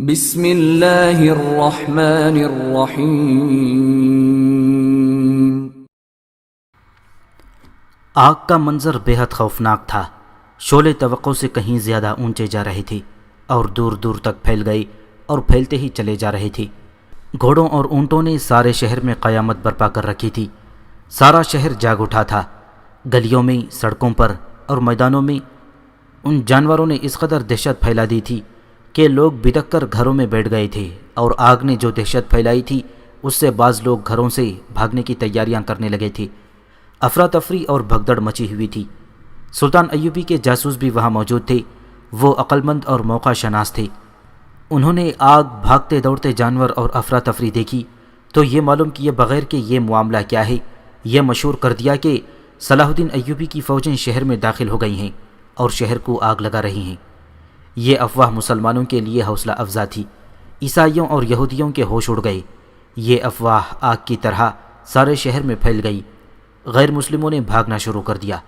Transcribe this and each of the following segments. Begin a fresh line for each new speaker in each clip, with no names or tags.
بسم اللہ الرحمن الرحیم۔
آگ کا منظر بے حد خوفناک تھا۔ شعلے توقع سے کہیں زیادہ اونچے جا رہے تھے اور دور دور تک پھیل گئے اور پھیلتے ہی چلے جا رہے تھے۔ گھوڑوں اور اونٹوں نے سارے شہر میں قیامت برپا کر رکھی تھی۔ سارا شہر جاگ اٹھا تھا۔ گلیوں میں، سڑکوں پر اور میدانوں میں ان جانوروں نے اس قدر دہشت پھیلا دی تھی کہ لوگ بدک کر گھروں میں بیٹھ گئے تھے، اور آگ نے جو دہشت پھیلائی تھی اس سے بعض لوگ گھروں سے بھاگنے کی تیاریاں کرنے لگے تھے۔ افراتفری اور بھگدڑ مچی ہوئی تھی۔ سلطان ایوبی کے جاسوس بھی وہاں موجود تھے۔ وہ عقل مند اور موقع شناس تھے۔ انہوں نے آگ، بھاگتے دوڑتے جانور اور افراتفری دیکھی تو یہ معلوم کیے بغیر کہ یہ معاملہ کیا ہے، یہ مشہور کر دیا کہ صلاح الدین ایوبی کی فوجیں شہر میں داخل ہو گئی ہیں اور شہر کو آگ لگا رہی ہیں۔ یہ افواہ مسلمانوں کے لیے حوصلہ افزا تھی۔ عیسائیوں اور یہودیوں کے ہوش اڑ گئے۔ یہ افواہ آگ کی طرح سارے شہر میں پھیل گئی۔ غیر مسلموں نے بھاگنا شروع کر دیا۔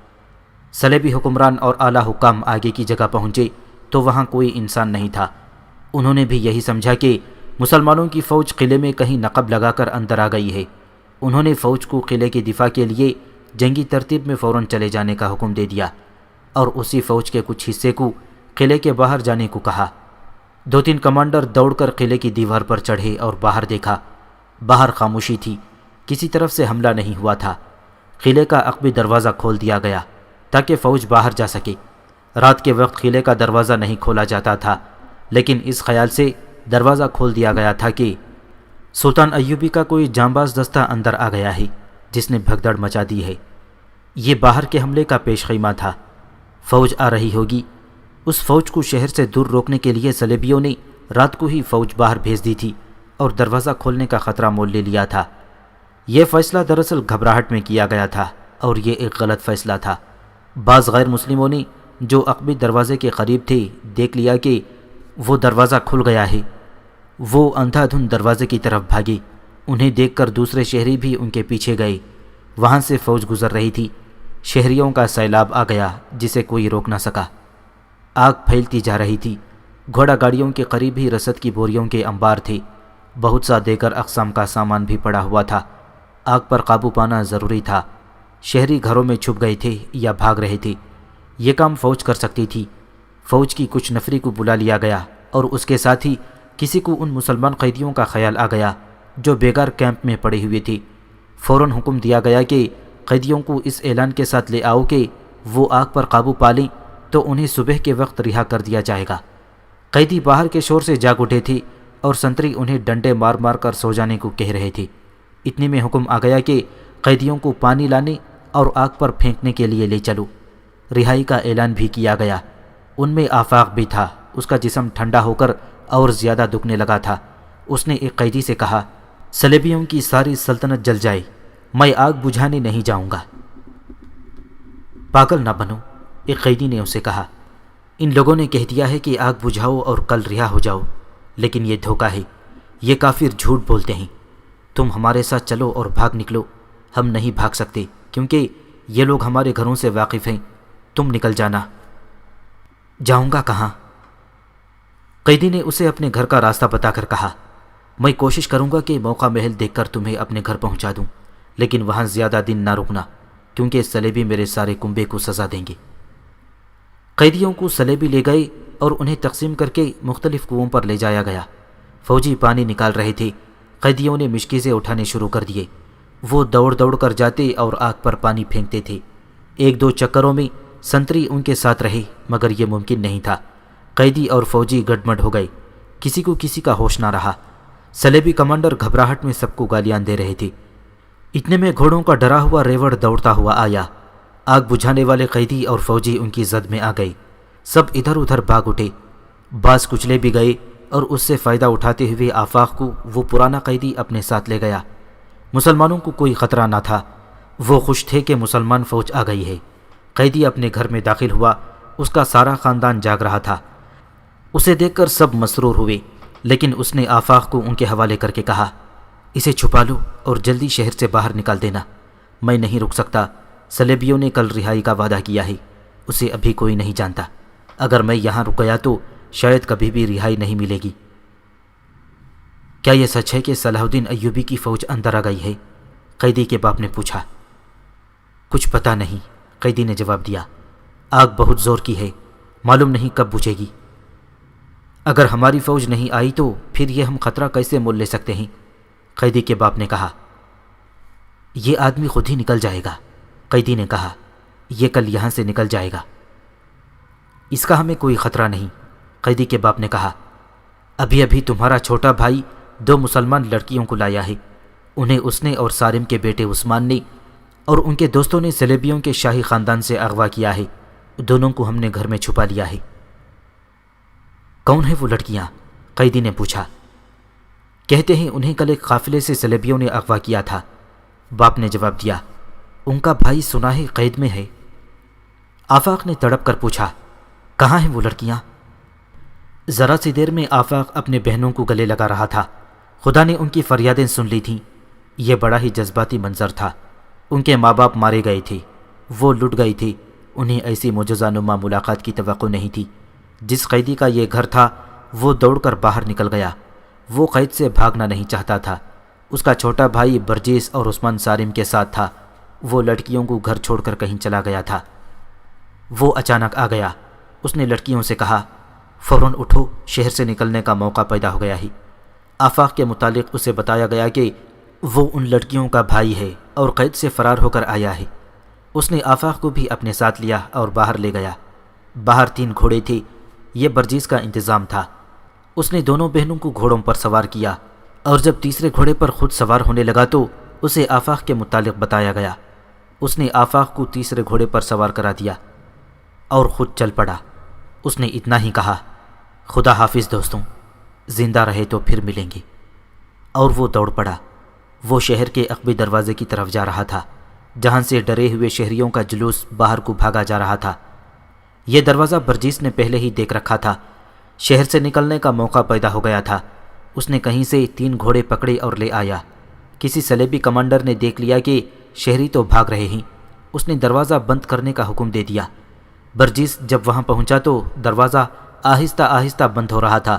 صلیبی حکمران اور اعلیٰ حکام آگے کی جگہ پہنچے تو وہاں کوئی انسان نہیں تھا۔ انہوں نے بھی یہی سمجھا کہ مسلمانوں کی فوج قلعے میں کہیں نقب لگا کر اندر آ گئی ہے۔ انہوں نے فوج کو قلعے کے دفاع کے لیے جنگی ترتیب میں فوراً چلے جانے کا حکم دے دیا اور اسی فوج کے کچھ حصے کو قلعے کے باہر جانے کو کہا۔ 2-3 کمانڈر دوڑ کر قلعے کی دیوار پر چڑھے اور باہر دیکھا۔ باہر خاموشی تھی، کسی طرف سے حملہ نہیں ہوا تھا۔ قلعے کا عقبی دروازہ کھول دیا گیا تاکہ فوج باہر جا سکے۔ رات کے وقت قلعے کا دروازہ نہیں کھولا جاتا تھا، لیکن اس خیال سے دروازہ کھول دیا گیا تھا کہ سلطان ایوبی کا کوئی جانباز دستہ اندر آ گیا ہے جس نے بھگدڑ مچا دی ہے۔ یہ باہر کے حملے کا پیش خیمہ تھا۔ فوج آ رہی ہوگی۔ اس فوج کو شہر سے دور روکنے کے لیے صلیبیوں نے رات کو ہی فوج باہر بھیج دی تھی اور دروازہ کھولنے کا خطرہ مول لے لیا تھا۔ یہ فیصلہ دراصل گھبراہٹ میں کیا گیا تھا اور یہ ایک غلط فیصلہ تھا۔ بعض غیر مسلموں نے جو عقبی دروازے کے قریب تھے دیکھ لیا کہ وہ دروازہ کھل گیا ہے۔ وہ اندھا دھند دروازے کی طرف بھاگے۔ انہیں دیکھ کر دوسرے شہری بھی ان کے پیچھے گئے۔ وہاں سے فوج گزر رہی تھی۔ شہریوں کا سیلاب آ گیا جسے کوئی روک نہ سکا۔ آگ پھیلتی جا رہی تھی۔ گھوڑا گاڑیوں کے قریب ہی رسد کی بوریوں کے انبار تھے۔ بہت سا دیگر اقسام کا سامان بھی پڑا ہوا تھا۔ آگ پر قابو پانا ضروری تھا۔ شہری گھروں میں چھپ گئے تھے یا بھاگ رہے تھے۔ یہ کام فوج کر سکتی تھی۔ فوج کی کچھ نفری کو بلا لیا گیا اور اس کے ساتھ ہی کسی کو ان مسلمان قیدیوں کا خیال آ گیا جو بیگار کیمپ میں پڑے ہوئے تھے۔ فوراً حکم دیا گیا کہ قیدیوں کو اس اعلان کے ساتھ لے آؤ کہ وہ آگ پر قابو پا لیں تو انہیں صبح کے وقت رہا کر دیا جائے گا۔ قیدی باہر کے شور سے جاگ اٹھے تھے اور سنتری انہیں ڈنڈے مار مار کر سو جانے کو کہہ رہے تھے۔ اتنے میں حکم آ گیا کہ قیدیوں کو پانی لانے اور آگ پر پھینکنے کے لیے لے چلو۔ رہائی کا اعلان بھی کیا گیا۔ ان میں آفاق بھی تھا۔ اس کا جسم ٹھنڈا ہو کر اور زیادہ دکھنے لگا تھا۔ اس نے ایک قیدی سے کہا، صلیبیوں کی ساری سلطنت جل جائے، میں آگ بجھانے نہیں جاؤں گا۔ پاگل نہ بنو، ایک قیدی نے اسے کہا۔ ان لوگوں نے کہہ دیا ہے کہ آگ بجھاؤ اور کل رہا ہو جاؤ، لیکن یہ دھوکہ ہے۔ یہ کافر جھوٹ بولتے ہیں۔ تم ہمارے ساتھ چلو اور بھاگ نکلو۔ ہم نہیں بھاگ سکتے کیونکہ یہ لوگ ہمارے گھروں سے واقف ہیں۔ تم نکل جانا۔ جاؤں گا کہاں؟ قیدی نے اسے اپنے گھر کا راستہ بتا کر کہا، میں کوشش کروں گا کہ موقع محل دیکھ کر تمہیں اپنے گھر پہنچا دوں، لیکن وہاں زیادہ دن نہ رکنا کیونکہ صلیبی میرے سارے کنبے کو سزا دیں گے۔ قیدیوں کو صلیبی لے گئے اور انہیں تقسیم کر کے مختلف کنوؤں پر لے جایا گیا۔ فوجی پانی نکال رہے تھے۔ قیدیوں نے مشکیزیں اٹھانے شروع کر دیے۔ وہ دوڑ دوڑ کر جاتے اور آگ پر پانی پھینکتے تھے۔ 1-2 چکروں میں سنتری ان کے ساتھ رہے مگر یہ ممکن نہیں تھا۔ قیدی اور فوجی گڈمڈ ہو گئے۔ کسی کو کسی کا ہوش نہ رہا۔ صلیبی کمانڈر گھبراہٹ میں سب کو گالیاں دے رہے تھے۔ اتنے میں گھوڑوں کا ڈرا ہوا ریوڑ دوڑتا ہوا آیا۔ آگ بجھانے والے قیدی اور فوجی ان کی زد میں آ گئے۔ سب ادھر ادھر بھاگ اٹھے۔ بعض کچلے بھی گئے اور اس سے فائدہ اٹھاتے ہوئے آفاق کو وہ پرانا قیدی اپنے ساتھ لے گیا۔ مسلمانوں کو کوئی خطرہ نہ تھا۔ وہ خوش تھے کہ مسلمان فوج آ گئی ہے۔ قیدی اپنے گھر میں داخل ہوا۔ اس کا سارا خاندان جاگ رہا تھا۔ اسے دیکھ کر سب مسرور ہوئے، لیکن اس نے آفاق کو ان کے حوالے کر کے کہا، اسے چھپا لو اور جلدی شہر سے باہر نکال دینا۔ میں نہیں رک سکتا۔ صلیبیوں نے کل رہائی کا وعدہ کیا ہے۔ اسے ابھی کوئی نہیں جانتا۔ اگر میں یہاں رک گیا تو شاید کبھی بھی رہائی نہیں ملے گی۔ کیا یہ سچ ہے کہ صلاح الدین ایوبی کی فوج اندر آ گئی ہے؟ قیدی کے باپ نے پوچھا۔ کچھ پتہ نہیں، قیدی نے جواب دیا۔ آگ بہت زور کی ہے، معلوم نہیں کب بجھے گی۔ اگر ہماری فوج نہیں آئی تو پھر یہ ہم خطرہ کیسے مول لے سکتے ہیں؟ قیدی کے باپ نے کہا۔ یہ آدمی خود ہی نکل جائے گا، قیدی نے کہا۔ یہ کل یہاں سے نکل جائے گا، اس کا ہمیں کوئی خطرہ نہیں، قیدی کے باپ نے کہا۔ ابھی ابھی تمہارا چھوٹا بھائی 2 مسلمان لڑکیوں کو لایا ہے، انہیں اس نے اور سالم کے بیٹے عثمان نے اور ان کے دوستوں نے سلیبیوں کے شاہی خاندان سے اغوا کیا ہے۔ دونوں کو ہم نے گھر میں چھپا لیا ہے۔ کون ہیں وہ لڑکیاں؟ قیدی نے پوچھا۔ کہتے ہیں انہیں کل ایک قافلے سے سلیبیوں نے اغوا کیا تھا، باپ نے جواب دیا۔ ان کا بھائی سنا ہے قید میں ہے۔ آفاق نے تڑپ کر پوچھا، کہاں ہیں وہ لڑکیاں؟ ذرا سی دیر میں آفاق اپنے بہنوں کو گلے لگا رہا تھا۔ خدا نے ان کی فریادیں سن لی تھیں۔ یہ بڑا ہی جذباتی منظر تھا۔ ان کے ماں باپ مارے گئے تھے، وہ لٹ گئی تھی۔ انہیں ایسی معجزہ نما ملاقات کی توقع نہیں تھی۔ جس قیدی کا یہ گھر تھا وہ دوڑ کر باہر نکل گیا۔ وہ قید سے بھاگنا نہیں چاہتا تھا۔ اس کا چھوٹا بھائی برجیس اور عثمان سالم کے ساتھ تھا۔ وہ لڑکیوں کو گھر چھوڑ کر کہیں چلا گیا تھا۔ وہ اچانک آ گیا۔ اس نے لڑکیوں سے کہا، فوراً اٹھو، شہر سے نکلنے کا موقع پیدا ہو گیا ہے۔ آفاق کے متعلق اسے بتایا گیا کہ وہ ان لڑکیوں کا بھائی ہے اور قید سے فرار ہو کر آیا ہے۔ اس نے آفاق کو بھی اپنے ساتھ لیا اور باہر لے گیا۔ باہر 3 گھوڑے تھے، یہ برجیس کا انتظام تھا۔ اس نے دونوں بہنوں کو گھوڑوں پر سوار کیا اور جب تیسرے گھوڑے پر خود سوار ہونے لگا تو اسے آفاق کے متعلق بتایا گیا۔ اس نے آفاق کو تیسرے گھوڑے پر سوار کرا دیا اور خود چل پڑا۔ اس نے اتنا ہی کہا، خدا حافظ دوستوں، زندہ رہے تو پھر ملیں گے، اور وہ دوڑ پڑا۔ وہ شہر کے عقبی دروازے کی طرف جا رہا تھا، جہاں سے ڈرے ہوئے شہریوں کا جلوس باہر کو بھاگا جا رہا تھا۔ یہ دروازہ برجیس نے پہلے ہی دیکھ رکھا تھا۔ شہر سے نکلنے کا موقع پیدا ہو گیا تھا۔ اس نے کہیں سے 3 گھوڑے پکڑے اور لے آیا۔ کسی صلیبی کمانڈر نے دیکھ لیا کہ شہری تو بھاگ رہے ہیں، اس نے دروازہ بند کرنے کا حکم دے دیا۔ برجیس جب وہاں پہنچا تو دروازہ آہستہ آہستہ بند ہو رہا تھا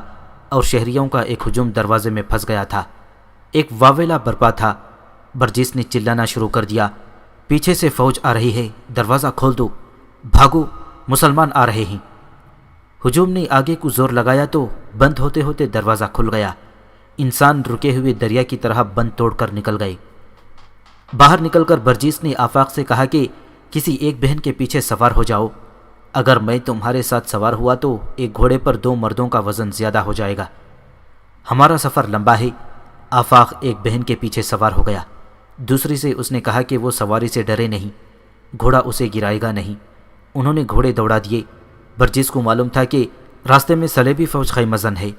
اور شہریوں کا ایک ہجوم دروازے میں پھنس گیا تھا۔ ایک واویلا برپا تھا۔ برجیس نے چلانا شروع کر دیا، پیچھے سے فوج آ رہی ہے، دروازہ کھول دو، بھاگو، مسلمان آ رہے ہیں۔ ہجوم نے آگے کو زور لگایا تو بند ہوتے ہوتے دروازہ کھل گیا۔ انسان رکے ہوئے دریا کی طرح بند توڑ کر نکل گئے۔ باہر نکل کر برجیس نے آفاق سے کہا کہ کسی ایک بہن کے پیچھے سوار ہو جاؤ۔ اگر میں تمہارے ساتھ سوار ہوا تو ایک گھوڑے پر 2 مردوں کا وزن زیادہ ہو جائے گا، ہمارا سفر لمبا ہے۔ آفاق ایک بہن کے پیچھے سوار ہو گیا۔ دوسری سے اس نے کہا کہ وہ سواری سے ڈرے نہیں، گھوڑا اسے گرائے گا نہیں۔ انہوں نے گھوڑے دوڑا دیے۔ برجیس کو معلوم تھا کہ راستے میں صلیبی فوج خیمہ زن ہے۔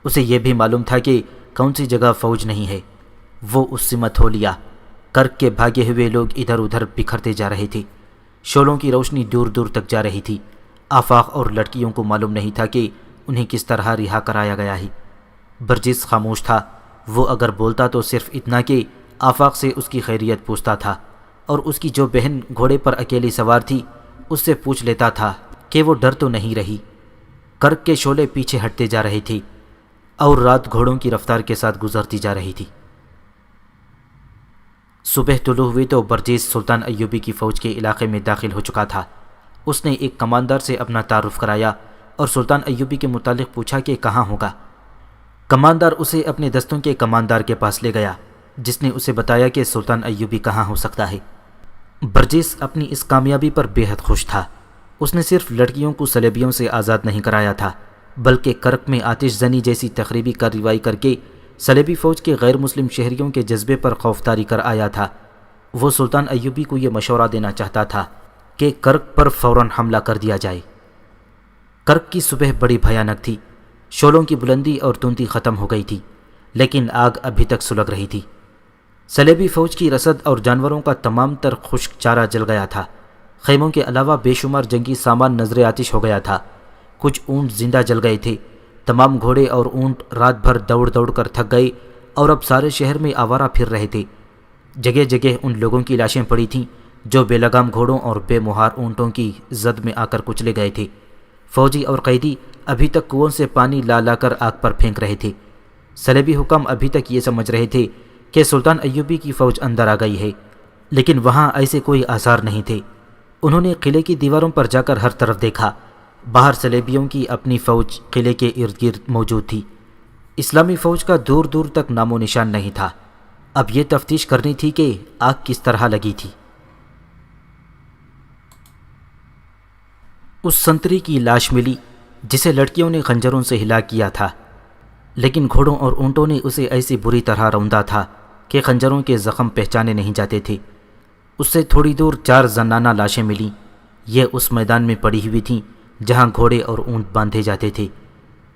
اسے یہ بھی معلوم تھا کہ کون سی جگہ فوج نہیں ہے۔ وہ اس سمت ہو لیا۔ کرک کے بھاگے ہوئے لوگ ادھر ادھر بکھرتے جا رہے تھے۔ شعلوں کی روشنی دور دور تک جا رہی تھی۔ آفاق اور لڑکیوں کو معلوم نہیں تھا کہ انہیں کس طرح رہا کرایا گیا ہے۔ برجیس خاموش تھا۔ وہ اگر بولتا تو صرف اتنا کہ آفاق سے اس کی خیریت پوچھتا تھا، اور اس کی جو بہن گھوڑے پر اکیلی سوار تھی اس سے پوچھ لیتا تھا کہ وہ ڈر تو نہیں رہی۔ کرک کے شعلے پیچھے ہٹتے جا رہے تھے اور رات گھوڑوں کی رفتار کے ساتھ گزرتی جا رہی تھی۔ صبح طلوع ہوئی تو برجیس سلطان ایوبی کی فوج کے علاقے میں داخل ہو چکا تھا۔ اس نے ایک کماندار سے اپنا تعارف کرایا اور سلطان ایوبی کے متعلق پوچھا کہ کہاں ہوگا۔ کماندار اسے اپنے دستوں کے کماندار کے پاس لے گیا، جس نے اسے بتایا کہ سلطان ایوبی کہاں ہو سکتا ہے۔ برجیس اپنی اس کامیابی پر بے حد خوش تھا۔ اس نے صرف لڑکیوں کو صلیبیوں سے آزاد نہیں کرایا تھا، بلکہ کرک میں آتش زنی جیسی تقریبی کارروائی کر کے صلیبی فوج کے غیر مسلم شہریوں کے جذبے پر خوفداری کر آیا تھا۔ وہ سلطان ایوبی کو یہ مشورہ دینا چاہتا تھا کہ کرک پر فوراً حملہ کر دیا جائے۔ کرک کی صبح بڑی بھیانک تھی۔ شعلوں کی بلندی اور تندی ختم ہو گئی تھی، لیکن آگ ابھی تک سلگ رہی تھی۔ صلیبی فوج کی رسد اور جانوروں کا تمام تر خشک چارہ جل گیا تھا۔ خیموں کے علاوہ بے شمار جنگی سامان نظر آتش ہو گیا تھا۔ کچھ اونٹ زندہ جل گئے تھے۔ تمام گھوڑے اور اونٹ رات بھر دوڑ دوڑ کر تھک گئے اور اب سارے شہر میں آوارہ پھر رہے تھے۔ جگہ جگہ ان لوگوں کی لاشیں پڑی تھیں جو بے لگام گھوڑوں اور بے مہار اونٹوں کی زد میں آ کر کچلے گئے تھے۔ فوجی اور قیدی ابھی تک کنووں سے پانی لا لا کر آگ پر پھینک رہے تھے۔ صلیبی حکام ابھی تک یہ سمجھ رہے تھے کہ سلطان ایوبی کی فوج اندر آ گئی ہے، لیکن وہاں ایسے کوئی آثار نہیں تھے۔ انہوں نے قلعے کی دیواروں پر جا کر ہر طرف دیکھا، باہر صلیبیوں کی اپنی فوج قلعے کے ارد گرد موجود تھی۔ اسلامی فوج کا دور دور تک نام و نشان نہیں تھا۔ اب یہ تفتیش کرنی تھی کہ آگ کس طرح لگی تھی۔ اس سنتری کی لاش ملی جسے لڑکیوں نے خنجروں سے ہلاک کیا تھا، لیکن گھوڑوں اور اونٹوں نے اسے ایسی بری طرح روندا تھا کہ خنجروں کے زخم پہچانے نہیں جاتے تھے۔ اس سے تھوڑی دور 4 زنانہ لاشیں ملیں۔ یہ اس میدان میں پڑی ہوئی تھیں جہاں گھوڑے اور اونٹ باندھے جاتے تھے۔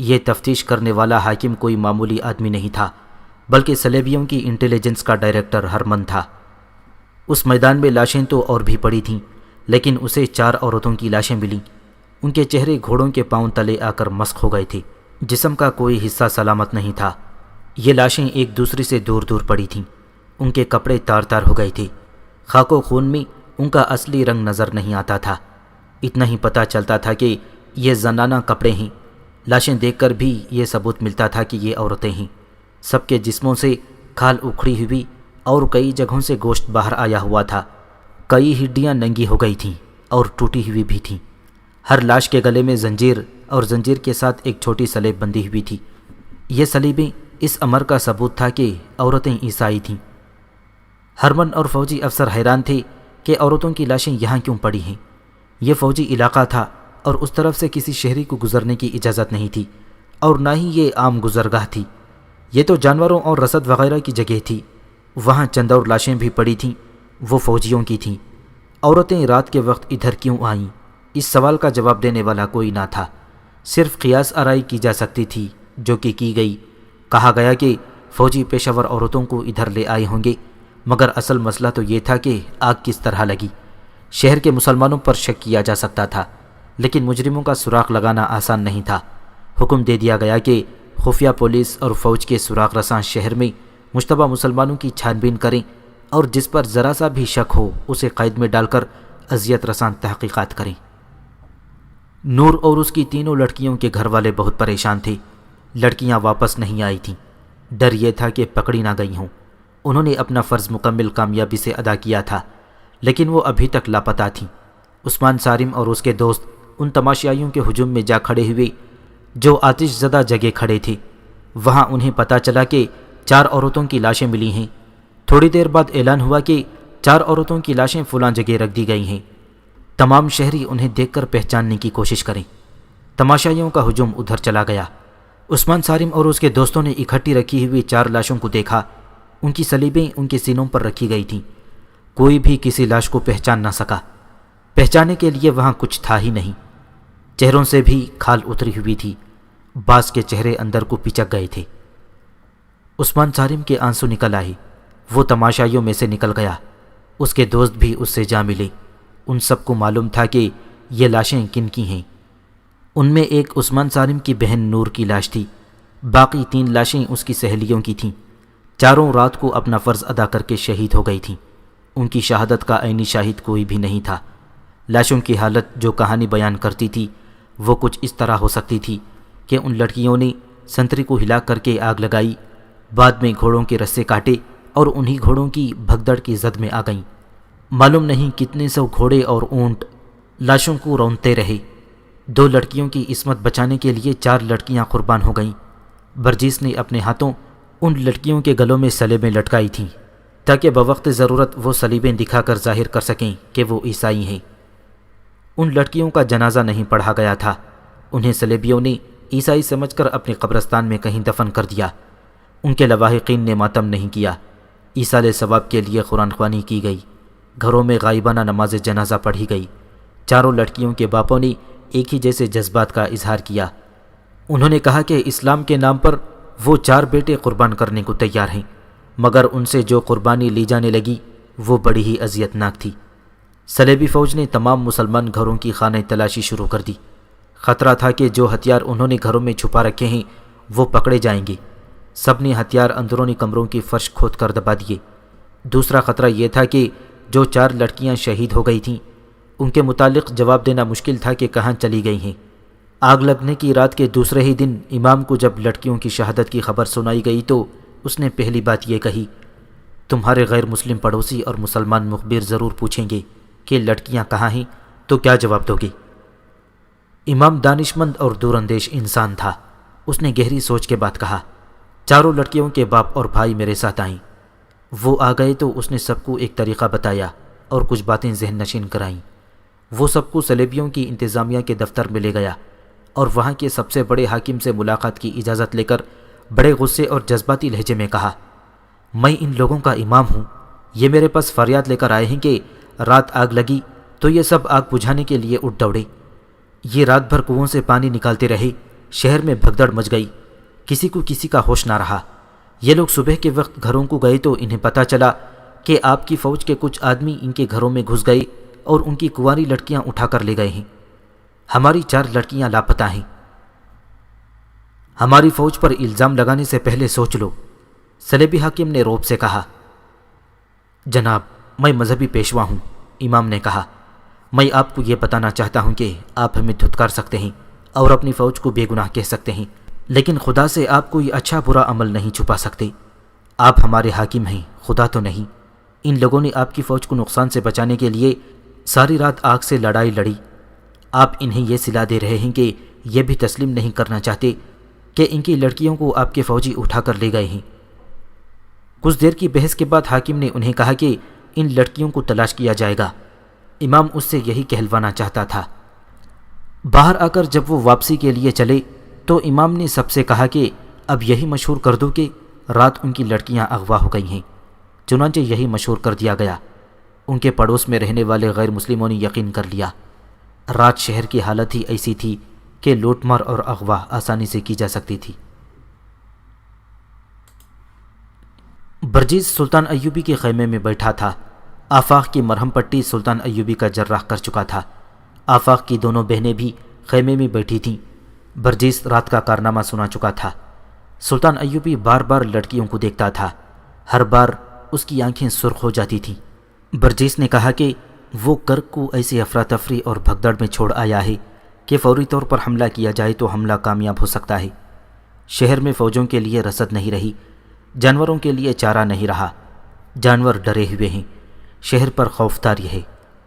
یہ تفتیش کرنے والا حاکم کوئی معمولی آدمی نہیں تھا، بلکہ صلیبیوں کی انٹیلیجنس کا ڈائریکٹر ہرمن تھا۔ اس میدان میں لاشیں تو اور بھی پڑی تھیں، لیکن اسے 4 عورتوں کی لاشیں ملیں۔ ان کے چہرے گھوڑوں کے پاؤں تلے آ کر مسخ ہو گئے تھے، جسم کا کوئی حصہ سلامت نہیں تھا۔ یہ لاشیں ایک دوسرے سے دور دور پڑی تھیں۔ ان کے کپڑے تار تار ہو گئے تھے، خاک و خون میں ان کا اصلی رنگ نظر نہیں آتا تھا۔ اتنا ہی پتہ چلتا تھا کہ یہ زنانہ کپڑے ہیں۔ لاشیں دیکھ کر بھی یہ ثبوت ملتا تھا کہ یہ عورتیں ہیں۔ سب کے جسموں سے کھال اکھڑی ہوئی اور کئی جگہوں سے گوشت باہر آیا ہوا تھا۔ کئی ہڈیاں ننگی ہو گئی تھیں اور ٹوٹی ہوئی بھی تھیں۔ ہر لاش کے گلے میں زنجیر اور زنجیر کے ساتھ ایک چھوٹی سلیب بندھی ہوئی تھی۔ یہ سلیبیں اس امر کا ثبوت تھا کہ عورتیں عیسائی تھیں۔ ہرمن اور فوجی افسر حیران تھے کہ عورتوں کی لاشیں یہاں کیوں پڑی ہیں۔ یہ فوجی علاقہ تھا اور اس طرف سے کسی شہری کو گزرنے کی اجازت نہیں تھی، اور نہ ہی یہ عام گزرگاہ تھی۔ یہ تو جانوروں اور رسد وغیرہ کی جگہ تھی۔ وہاں چند اور لاشیں بھی پڑی تھیں، وہ فوجیوں کی تھیں۔ عورتیں رات کے وقت ادھر کیوں آئیں؟ اس سوال کا جواب دینے والا کوئی نہ تھا۔ صرف قیاس آرائی کی جا سکتی تھی، جو کہ کی گئی۔ کہا گیا کہ فوجی پیشہ ور عورتوں کو ادھر لے آئے ہوں گے، مگر اصل مسئلہ تو یہ تھا کہ آگ کس طرح لگی۔ شہر کے مسلمانوں پر شک کیا جا سکتا تھا، لیکن مجرموں کا سراغ لگانا آسان نہیں تھا۔ حکم دے دیا گیا کہ خفیہ پولیس اور فوج کے سراغ رساں شہر میں مشتبہ مسلمانوں کی چھان بین کریں، اور جس پر ذرا سا بھی شک ہو اسے قید میں ڈال کر اذیت رساں تحقیقات کریں۔ نور اور اس کی تینوں لڑکیوں کے گھر والے بہت پریشان تھے۔ لڑکیاں واپس نہیں آئی تھیں۔ ڈر یہ تھا کہ پکڑی نہ گئی ہوں۔ انہوں نے اپنا فرض مکمل کامیابی سے ادا کیا تھا، لیکن وہ ابھی تک لاپتہ تھیں۔ عثمان صارم اور اس کے دوست ان تماشائیوں کے ہجوم میں جا کھڑے ہوئے جو آتش زدہ جگہ کھڑے تھے۔ وہاں انہیں پتہ چلا کہ 4 عورتوں کی لاشیں ملی ہیں۔ تھوڑی دیر بعد اعلان ہوا کہ 4 عورتوں کی لاشیں فلاں جگہ رکھ دی گئی ہیں۔ تمام شہری انہیں دیکھ کر پہچاننے کی کوشش کریں۔ تماشائیوں کا ہجوم ادھر چلا گیا۔ عثمان صارم اور اس کے دوستوں نے اکٹھی رکھی ہوئی 4 لاشوں کو دیکھا۔ ان کی سلیبیں ان کے سینوں پر رکھی گئی تھیں۔ کوئی بھی کسی لاش کو پہچان نہ سکا۔ پہچانے کے لیے وہاں کچھ تھا ہی نہیں۔ چہروں سے بھی کھال اتری ہوئی تھی۔ بعض کے چہرے اندر کو پچک گئے تھے۔ عثمان صارم کے آنسو نکل آئے۔ وہ تماشائیوں میں سے نکل گیا۔ اس کے دوست بھی اس سے جا ملے۔ ان سب کو معلوم تھا کہ یہ لاشیں کن کی ہیں۔ ان میں ایک عثمان صارم کی بہن نور کی لاش تھی۔ باقی 3 لاشیں اس کی سہیلیوں کی تھیں۔ چاروں رات کو اپنا فرض ادا کر کے شہید ہو گئی تھیں۔ ان کی شہادت کا عینی شاہد کوئی بھی نہیں تھا۔ لاشوں کی حالت جو کہانی بیان کرتی تھی وہ کچھ اس طرح ہو سکتی تھی کہ ان لڑکیوں نے سنتری کو ہلا کر کے آگ لگائی، بعد میں گھوڑوں کے رسے کاٹے اور انہی گھوڑوں کی بھگدڑ کی زد میں آ گئیں۔ معلوم نہیں کتنے سو گھوڑے اور اونٹ لاشوں کو رونتے رہے۔ 2 لڑکیوں کی عصمت بچانے کے لیے 4 لڑکیاں قربان ہو گئیں۔ برجیس نے اپنے ہاتھوں ان لڑکیوں کے گلوں میں سلیبیں لٹکائی تھیں تاکہ بوقت ضرورت وہ سلیبیں دکھا کر ظاہر کر سکیں کہ وہ عیسائی ہیں۔ ان لڑکیوں کا جنازہ نہیں پڑھا گیا تھا۔ انہیں سلیبیوں نے عیسائی سمجھ کر اپنے قبرستان میں کہیں دفن کر دیا۔ ان کے لواحقین نے ماتم نہیں کیا۔ ایصال ثواب کے لیے قرآن خوانی کی گئی۔ گھروں میں غائبانہ نماز جنازہ پڑھی گئی۔ چاروں لڑکیوں کے باپوں نے ایک ہی جیسے جذبات کا اظہار کیا۔ انہوں نے کہا کہ اسلام کے نام پر وہ 4 بیٹے قربان کرنے کو تیار ہیں، مگر ان سے جو قربانی لی جانے لگی وہ بڑی ہی اذیت ناک تھی۔ صلیبی فوج نے تمام مسلمان گھروں کی خانہ تلاشی شروع کر دی۔ خطرہ تھا کہ جو ہتھیار انہوں نے گھروں میں چھپا رکھے ہیں وہ پکڑے جائیں گے۔ سب نے ہتھیار اندرونی کمروں کی فرش کھود کر دبا دیے۔ دوسرا خطرہ یہ تھا کہ جو 4 لڑکیاں شہید ہو گئی تھیں ان کے متعلق جواب دینا مشکل تھا کہ کہاں چلی گئی ہیں۔ آگ لگنے کی رات کے دوسرے ہی دن امام کو جب لڑکیوں کی شہادت کی خبر سنائی گئی تو اس نے پہلی بات یہ کہی، تمہارے غیر مسلم پڑوسی اور مسلمان مخبر ضرور پوچھیں گے کہ لڑکیاں کہاں ہیں، تو کیا جواب دو گے؟ امام دانش مند اور دور اندیش انسان تھا۔ اس نے گہری سوچ کے بعد کہا، چاروں لڑکیوں کے باپ اور بھائی میرے ساتھ آئیں۔ وہ آ گئے تو اس نے سب کو ایک طریقہ بتایا اور کچھ باتیں ذہن نشین کرائیں۔ وہ سب کو سلیبیوں کی انتظامیہ کے دفتر میں لے گیا اور وہاں کے سب سے بڑے حاکم سے ملاقات کی اجازت لے کر بڑے غصے اور جذباتی لہجے میں کہا، میں ان لوگوں کا امام ہوں، یہ میرے پاس فریاد لے کر آئے ہیں کہ رات آگ لگی تو یہ سب آگ بجھانے کے لیے اٹھ دوڑے۔ یہ رات بھر کنووں سے پانی نکالتے رہے، شہر میں بھگدڑ مچ گئی، کسی کو کسی کا ہوش نہ رہا۔ یہ لوگ صبح کے وقت گھروں کو گئے تو انہیں پتہ چلا کہ آپ کی فوج کے کچھ آدمی ان کے گھروں میں گھس گئے اور ان کی کنواری لڑکیاں اٹھا کر لے گئے ہیں۔ ہماری 4 لڑکیاں لاپتہ ہیں۔ ہماری فوج پر الزام لگانے سے پہلے سوچ لو۔ صلیبی حاکم نے روب سے کہا، جناب میں مذہبی پیشوا ہوں۔ امام نے کہا، میں آپ کو یہ بتانا چاہتا ہوں کہ آپ ہمیں دھتکار سکتے ہیں اور اپنی فوج کو بے گناہ کہہ سکتے ہیں، لیکن خدا سے آپ کوئی اچھا برا عمل نہیں چھپا سکتے۔ آپ ہمارے حاکم ہیں، خدا تو نہیں۔ ان لوگوں نے آپ کی فوج کو نقصان سے بچانے کے لیے ساری رات آگ سے لڑائی لڑی۔ آپ انہیں یہ صلاح دے رہے ہیں کہ یہ بھی تسلیم نہیں کرنا چاہتے کہ ان کی لڑکیوں کو آپ کے فوجی اٹھا کر لے گئے ہیں۔ کچھ دیر کی بحث کے بعد حاکم نے انہیں کہا کہ ان لڑکیوں کو تلاش کیا جائے گا۔ امام اس سے یہی کہلوانا چاہتا تھا۔ باہر آ کر جب وہ واپسی کے لیے چلے تو امام نے سب سے کہا کہ اب یہی مشہور کر دو کہ رات ان کی لڑکیاں اغوا ہو گئی ہیں۔ چنانچہ یہی مشہور کر دیا گیا۔ ان کے پڑوس میں رہنے والے غیر مسلموں نے یقین کر لیا۔ رات شہر کی حالت ہی ایسی تھی کہ لوٹ مار اور اغوا آسانی سے کی جا سکتی تھی۔ برجیز سلطان ایوبی کے خیمے میں بیٹھا تھا۔ آفاق کی مرہم پٹی سلطان ایوبی کا جراح کر چکا تھا۔ آفاق کی دونوں بہنیں بھی خیمے میں بیٹھی تھیں۔ برجیز رات کا کارنامہ سنا چکا تھا۔ سلطان ایوبی بار بار لڑکیوں کو دیکھتا تھا، ہر بار اس کی آنکھیں سرخ ہو جاتی تھیں۔ برجیز نے کہا کہ وہ کرک کو ایسی افراتفری اور بھگدڑ میں چھوڑ آیا ہے کہ فوری طور پر حملہ کیا جائے تو حملہ کامیاب ہو سکتا ہے۔ شہر میں فوجوں کے لیے رسد نہیں رہی، جانوروں کے لیے چارہ نہیں رہا، جانور ڈرے ہوئے ہیں، شہر پر خوف طاری ہے،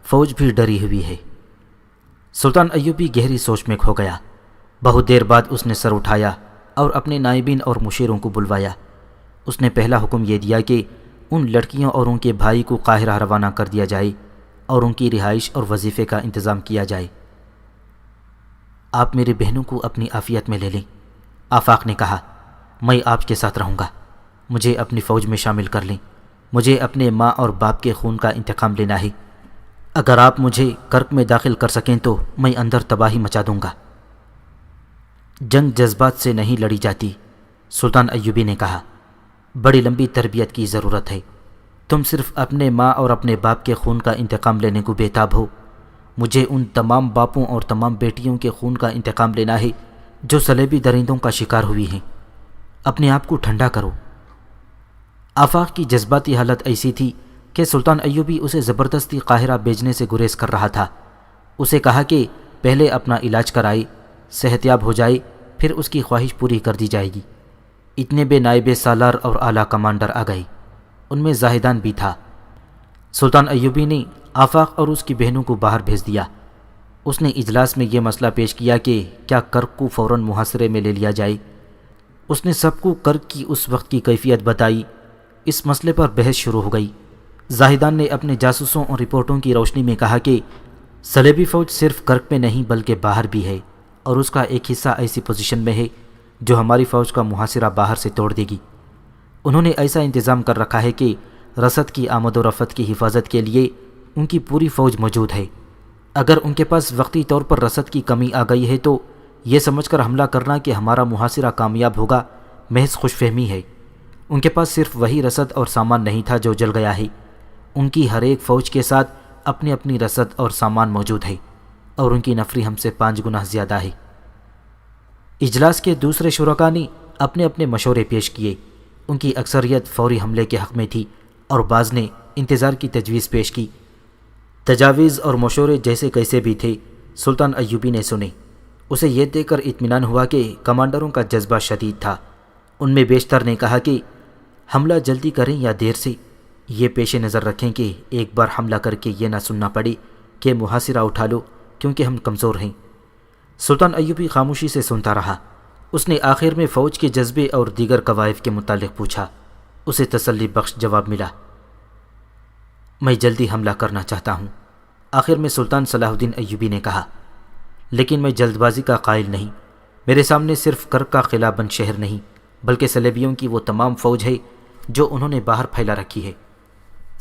فوج بھی ڈری ہوئی ہے۔ سلطان ایوبی گہری سوچ میں کھو گیا۔ بہت دیر بعد اس نے سر اٹھایا اور اپنے نائبین اور مشیروں کو بلوایا۔ اس نے پہلا حکم یہ دیا کہ ان لڑکیوں اور ان کے بھائی کو قاہرہ روانہ کر دیا جائے اور ان کی رہائش اور وظیفے کا انتظام کیا جائے۔ آپ میری بہنوں کو اپنی عافیت میں لے لیں، آفاق نے کہا۔ میں آپ کے ساتھ رہوں گا، مجھے اپنی فوج میں شامل کر لیں۔ مجھے اپنے ماں اور باپ کے خون کا انتقام لینا ہے۔ اگر آپ مجھے کرک میں داخل کر سکیں تو میں اندر تباہی مچا دوں گا۔ جنگ جذبات سے نہیں لڑی جاتی، سلطان ایوبی نے کہا، بڑی لمبی تربیت کی ضرورت ہے۔ تم صرف اپنے ماں اور اپنے باپ کے خون کا انتقام لینے کو بےتاب ہو۔ مجھے ان تمام باپوں اور تمام بیٹیوں کے خون کا انتقام لینا ہے جو صلیبی درندوں کا شکار ہوئی ہیں۔ اپنے آپ کو ٹھنڈا کرو۔ آفاق کی جذباتی حالت ایسی تھی کہ سلطان ایوبی اسے زبردستی قاہرہ بھیجنے سے گریز کر رہا تھا۔ اسے کہا کہ پہلے اپنا علاج کرائے، صحتیاب ہو جائے، پھر اس کی خواہش پوری کر دی جائے گی۔ اتنے بے نائب سالار اور اعلیٰ کمانڈر آ گئے، ان میں زاہدان بھی تھا۔ سلطان ایوبی نے آفاق اور اس کی بہنوں کو باہر بھیج دیا۔ اس نے اجلاس میں یہ مسئلہ پیش کیا کہ کیا کرک کو فوراً محاصرے میں لے لیا جائے۔ اس نے سب کو کرک کی اس وقت کی کیفیت بتائی۔ اس مسئلے پر بحث شروع ہو گئی۔ زاہدان نے اپنے جاسوسوں اور رپورٹوں کی روشنی میں کہا کہ صلیبی فوج صرف کرک میں نہیں بلکہ باہر بھی ہے، اور اس کا ایک حصہ ایسی پوزیشن میں ہے جو ہماری فوج کا محاصرہ باہر سے توڑ دے گی۔ انہوں نے ایسا انتظام کر رکھا ہے کہ رسد کی آمد و رفت کی حفاظت کے لیے ان کی پوری فوج موجود ہے۔ اگر ان کے پاس وقتی طور پر رسد کی کمی آ گئی ہے تو یہ سمجھ کر حملہ کرنا کہ ہمارا محاصرہ کامیاب ہوگا محض خوش فہمی ہے۔ ان کے پاس صرف وہی رسد اور سامان نہیں تھا جو جل گیا ہے، ان کی ہر ایک فوج کے ساتھ اپنی اپنی رسد اور سامان موجود ہے، اور ان کی نفری ہم سے 5 گنا زیادہ ہے۔ اجلاس کے دوسرے شرکاء نے اپنے اپنے مشورے پیش کیے۔ ان کی اکثریت فوری حملے کے حق میں تھی اور بعض نے انتظار کی تجویز پیش کی۔ تجاویز اور مشورے جیسے کیسے بھی تھے، سلطان ایوبی نے سنے۔ اسے یہ دیکھ کر اطمینان ہوا کہ کمانڈروں کا جذبہ شدید تھا۔ ان میں بیشتر نے کہا کہ حملہ جلدی کریں یا دیر سے، یہ پیش نظر رکھیں کہ ایک بار حملہ کر کے یہ نہ سننا پڑے کہ محاصرہ اٹھا لو کیونکہ ہم کمزور ہیں۔ سلطان ایوبی خاموشی سے سنتا رہا۔ اس نے آخر میں فوج کے جذبے اور دیگر قوائف کے متعلق پوچھا۔ اسے تسلی بخش جواب ملا، میں جلدی حملہ کرنا چاہتا ہوں۔ آخر میں سلطان صلاح الدین ایوبی نے کہا، لیکن میں جلد بازی کا قائل نہیں۔ میرے سامنے صرف کرک کا قلعہ بند شہر نہیں بلکہ صلیبیوں کی وہ تمام فوج ہے جو انہوں نے باہر پھیلا رکھی ہے۔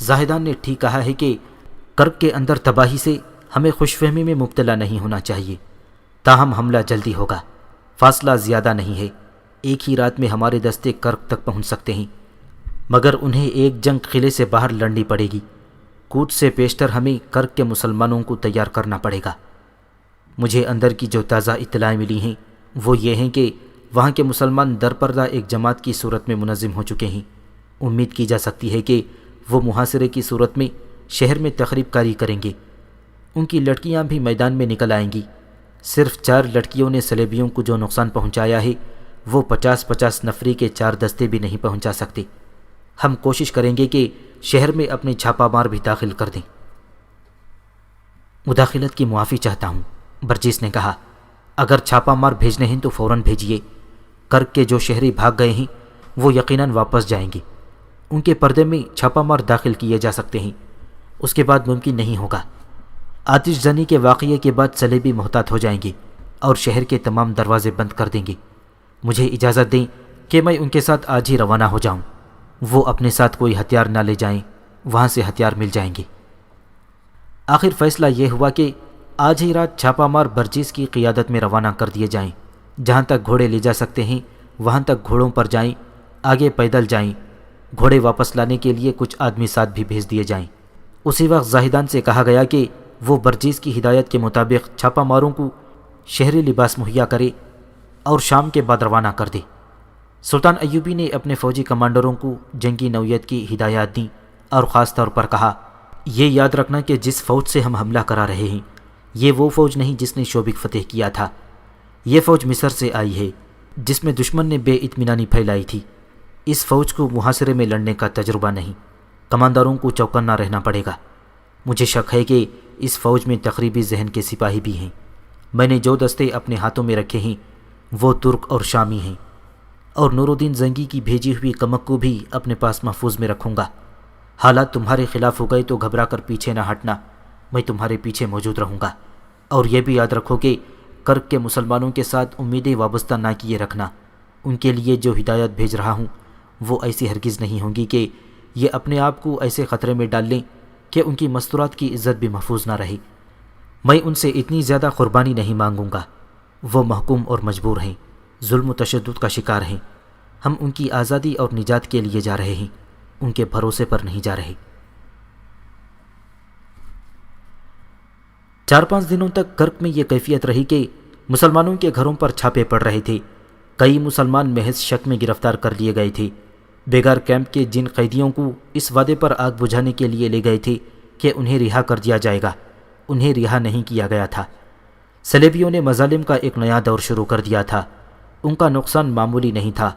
زاہدان نے ٹھیک کہا ہے کہ کرک کے اندر تباہی سے ہمیں خوش فہمی میں مبتلا نہیں ہونا چاہیے۔ تاہم حملہ جلدی ہوگا، فاصلہ زیادہ نہیں ہے، ایک ہی رات میں ہمارے دستے کرک تک پہنچ سکتے ہیں، مگر انہیں ایک جنگ قلعے سے باہر لڑنی پڑے گی۔ کوٹ سے پیشتر ہمیں کرک کے مسلمانوں کو تیار کرنا پڑے گا۔ مجھے اندر کی جو تازہ اطلاعیں ملی ہیں وہ یہ ہیں کہ وہاں کے مسلمان درپردہ ایک جماعت کی صورت میں منظم ہو چکے ہیں۔ امید کی جا سکتی ہے کہ وہ محاصرے کی صورت میں شہر میں تخریب کاری کریں گے۔ ان کی لڑکیاں بھی میدان میں نکل آئیں گی۔ صرف 4 لڑکیوں نے صلیبیوں کو جو نقصان پہنچایا ہے وہ 50-50 نفری کے 4 دستے بھی نہیں پہنچا سکتے۔ ہم کوشش کریں گے کہ شہر میں اپنے چھاپا مار بھی داخل کر دیں۔ مداخلت کی معافی چاہتا ہوں، برجیس نے کہا۔ اگر چھاپا مار بھیجنے ہیں تو فوراً بھیجیے۔ کرک کے جو شہری بھاگ گئے ہیں وہ یقیناً واپس جائیں گے۔ ان کے پردے میں چھاپا مار داخل کیے جا سکتے ہیں، اس کے بعد ممکن نہیں ہوگا۔ آتش زنی کے واقعے کے بعد صلیبی محتاط ہو جائیں گے اور شہر کے تمام دروازے بند کر دیں گے۔ مجھے اجازت دیں کہ میں ان کے ساتھ آج ہی روانہ ہو جاؤں۔ وہ اپنے ساتھ کوئی ہتھیار نہ لے جائیں، وہاں سے ہتھیار مل جائیں گے۔ آخر فیصلہ یہ ہوا کہ آج ہی رات چھاپا مار برجیس کی قیادت میں روانہ کر دیے جائیں۔ جہاں تک گھوڑے لے جا سکتے ہیں وہاں تک گھوڑوں پر جائیں، آگے پیدل جائیں۔ گھوڑے واپس لانے کے لیے کچھ آدمی ساتھ بھی بھیج دیے جائیں۔ اسی وقت زاہدان سے کہا گیا کہ وہ برجیس کی ہدایت کے مطابق چھاپا ماروں کو شہری لباس مہیا کرے اور شام کے بعد روانہ کر دے۔ سلطان ایوبی نے اپنے فوجی کمانڈروں کو جنگی نوعیت کی ہدایات دیں اور خاص طور پر کہا، یہ یاد رکھنا کہ جس فوج سے ہم حملہ کرا رہے ہیں یہ وہ فوج نہیں جس نے شوبک فتح کیا تھا۔ یہ فوج مصر سے آئی ہے جس میں دشمن نے بے اطمینانی پھیلائی تھی۔ اس فوج کو محاصرے میں لڑنے کا تجربہ نہیں، کمانداروں کو چوکنا رہنا پڑے گا۔ مجھے شک ہے کہ اس فوج میں تقریبی ذہن کے سپاہی بھی ہیں۔ میں نے جو دستے اپنے ہاتھوں میں رکھے ہیں وہ ترک اور شامی ہیں، اور نور الدین زنگی کی بھیجی ہوئی کمک کو بھی اپنے پاس محفوظ میں رکھوں گا۔ حالات تمہارے خلاف ہو گئے تو گھبرا کر پیچھے نہ ہٹنا، میں تمہارے پیچھے موجود رہوں گا۔ اور یہ بھی یاد رکھو کہ کرک کے مسلمانوں کے ساتھ امیدیں وابستہ نہ کیے رکھنا۔ ان کے لیے جو ہدایت بھیج رہا ہوں وہ ایسی ہرگز نہیں ہوں گی کہ یہ اپنے آپ کو ایسے خطرے میں ڈال لیں کہ ان کی مستورات کی عزت بھی محفوظ نہ رہے۔ میں ان سے اتنی زیادہ قربانی نہیں مانگوں گا۔ وہ محکوم اور مجبور ہیں، ظلم و تشدد کا شکار ہیں۔ ہم ان کی آزادی اور نجات کے لیے جا رہے ہیں، ان کے بھروسے پر نہیں جا رہے۔ 4-5 دنوں تک کرک میں یہ کیفیت رہی کہ مسلمانوں کے گھروں پر چھاپے پڑ رہے تھے۔ کئی مسلمان محض شک میں گرفتار کر لیے گئے تھے۔ بیگار کیمپ کے جن قیدیوں کو اس وعدے پر آگ بجھانے کے لیے لے گئے تھے کہ انہیں رہا کر دیا جائے گا، انہیں رہا نہیں کیا گیا تھا۔ صلیبیوں نے مظالم کا ایک نیا دور شروع کر دیا تھا۔ ان کا نقصان معمولی نہیں تھا۔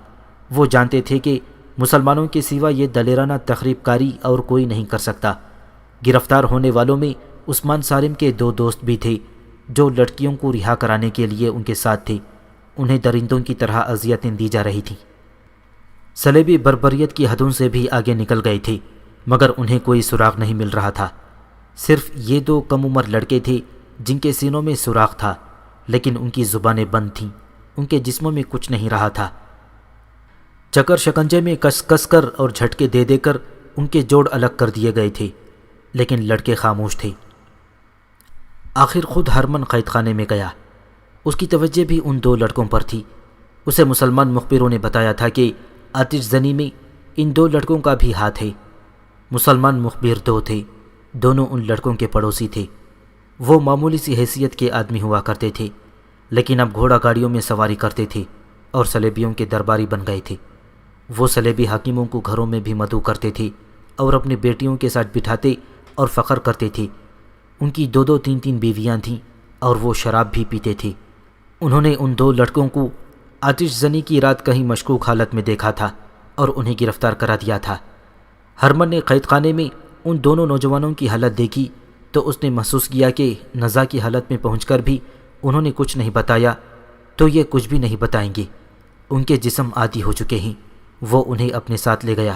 وہ جانتے تھے کہ مسلمانوں کے سوا یہ دلیرانہ تخریب کاری اور کوئی نہیں کر سکتا۔ گرفتار ہونے والوں میں عثمان سالم کے 2 دوست بھی تھے جو لڑکیوں کو رہا کرانے کے لیے ان کے ساتھ تھے۔ انہیں درندوں کی طرح اذیتیں دی جا رہی تھیں۔ صلیبی بربریت کی حدوں سے بھی آگے نکل گئے تھے، مگر انہیں کوئی سراغ نہیں مل رہا تھا۔ صرف یہ 2 کم عمر لڑکے تھے جن کے سینوں میں سوراخ تھا، لیکن ان کی زبانیں بند تھیں، ان کے جسموں میں کچھ نہیں رہا تھا۔ چکر شکنجے میں کس کس کر اور جھٹکے دے دے کر ان کے جوڑ الگ کر دیے گئے تھے، لیکن لڑکے خاموش تھے۔ آخر خود ہرمن قید خانے میں گیا۔ اس کی توجہ بھی ان 2 لڑکوں پر تھی۔ اسے مسلمان مخبروں نے بتایا تھا کہ آتش زنی میں ان 2 لڑکوں کا بھی ہاتھ ہے۔ مسلمان مخبر 2 تھے، دونوں ان لڑکوں کے پڑوسی تھے۔ وہ معمولی سی حیثیت کے آدمی ہوا کرتے تھے، لیکن اب گھوڑا گاڑیوں میں سواری کرتے تھے اور صلیبیوں کے درباری بن گئے تھے۔ وہ صلیبی حاکموں کو گھروں میں بھی مدعو کرتے تھے اور اپنی بیٹیوں کے ساتھ بٹھاتے اور فخر کرتے تھے۔ ان کی 2-2 3-3 بیویاں تھیں اور وہ شراب بھی پیتے تھے۔ انہوں نے ان 2 لڑکوں کو آتش زنی کی رات کہیں مشکوک حالت میں دیکھا تھا اور انہیں گرفتار کرا دیا تھا۔ ہرمن نے قید خانے میں ان دونوں نوجوانوں کی حالت دیکھی تو اس نے محسوس کیا کہ نزا کی حالت میں پہنچ کر بھی انہوں نے کچھ نہیں بتایا تو یہ کچھ بھی نہیں بتائیں گے۔ ان کے جسم عادی ہو چکے ہیں۔ وہ انہیں اپنے ساتھ لے گیا،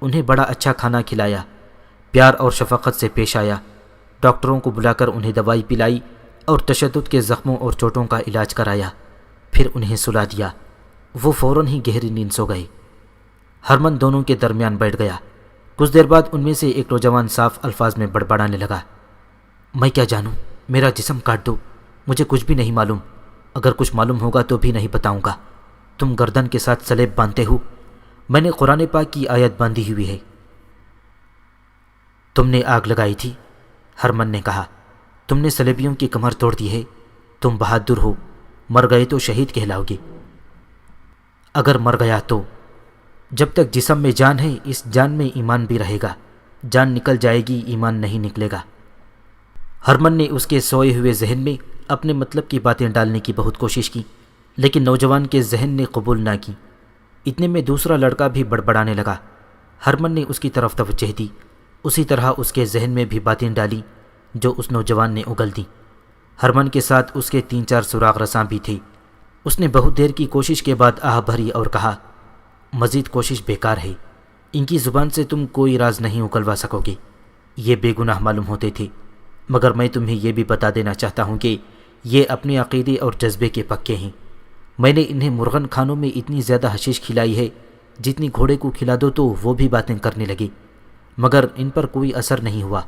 انہیں بڑا اچھا کھانا کھلایا، پیار اور شفقت سے پیش آیا، ڈاکٹروں کو بلا کر انہیں دوائی پلائی اور تشدد کے زخموں اور چوٹوں کا علاج کرایا، پھر انہیں سلا دیا۔ وہ فوراً ہی گہری نیند سو گئے۔ ہرمن دونوں کے درمیان بیٹھ گیا۔ کچھ دیر بعد ان میں سے ایک نوجوان صاف الفاظ میں بڑبڑانے لگا، میں کیا جانوں، میرا جسم کاٹ دو، مجھے کچھ بھی نہیں معلوم، اگر کچھ معلوم ہوگا تو بھی نہیں بتاؤں گا۔ تم گردن کے ساتھ سلیب باندھتے ہو، میں نے قرآن پاک کی آیت باندھی ہوئی ہے۔ تم نے آگ لگائی تھی، ہرمن نے کہا، تم نے سلیبیوں کی کمر توڑ دی ہے، تم بہادر ہو، مر گئے تو شہید کہلاؤ گے۔ اگر مر گیا تو جب تک جسم میں جان ہے اس جان میں ایمان بھی رہے گا، جان نکل جائے گی ایمان نہیں نکلے گا۔ ہرمن نے اس کے سوئے ہوئے ذہن میں اپنے مطلب کی باتیں ڈالنے کی بہت کوشش کی، لیکن نوجوان کے ذہن نے قبول نہ کی۔ اتنے میں دوسرا لڑکا بھی بڑبڑانے لگا۔ ہرمن نے اس کی طرف توجہ دی، اسی طرح اس کے ذہن میں بھی باتیں ڈالیں جو اس نوجوان نے اگل دیں۔ ہرمن کے ساتھ اس کے 3-4 سراغ رساں بھی تھے۔ اس نے بہت دیر کی کوشش کے بعد آہ بھری اور کہا، مزید کوشش بیکار ہے، ان کی زبان سے تم کوئی راز نہیں اگلوا سکو گے، یہ بے گناہ معلوم ہوتے تھے، مگر میں تمہیں یہ بھی بتا دینا چاہتا ہوں کہ یہ اپنے عقیدے اور جذبے کے پکے ہیں۔ میں نے انہیں مرغن کھانوں میں اتنی زیادہ حشیش کھلائی ہے، جتنی گھوڑے کو کھلا دو تو وہ بھی باتیں کرنے لگے، مگر ان پر کوئی اثر نہیں ہوا۔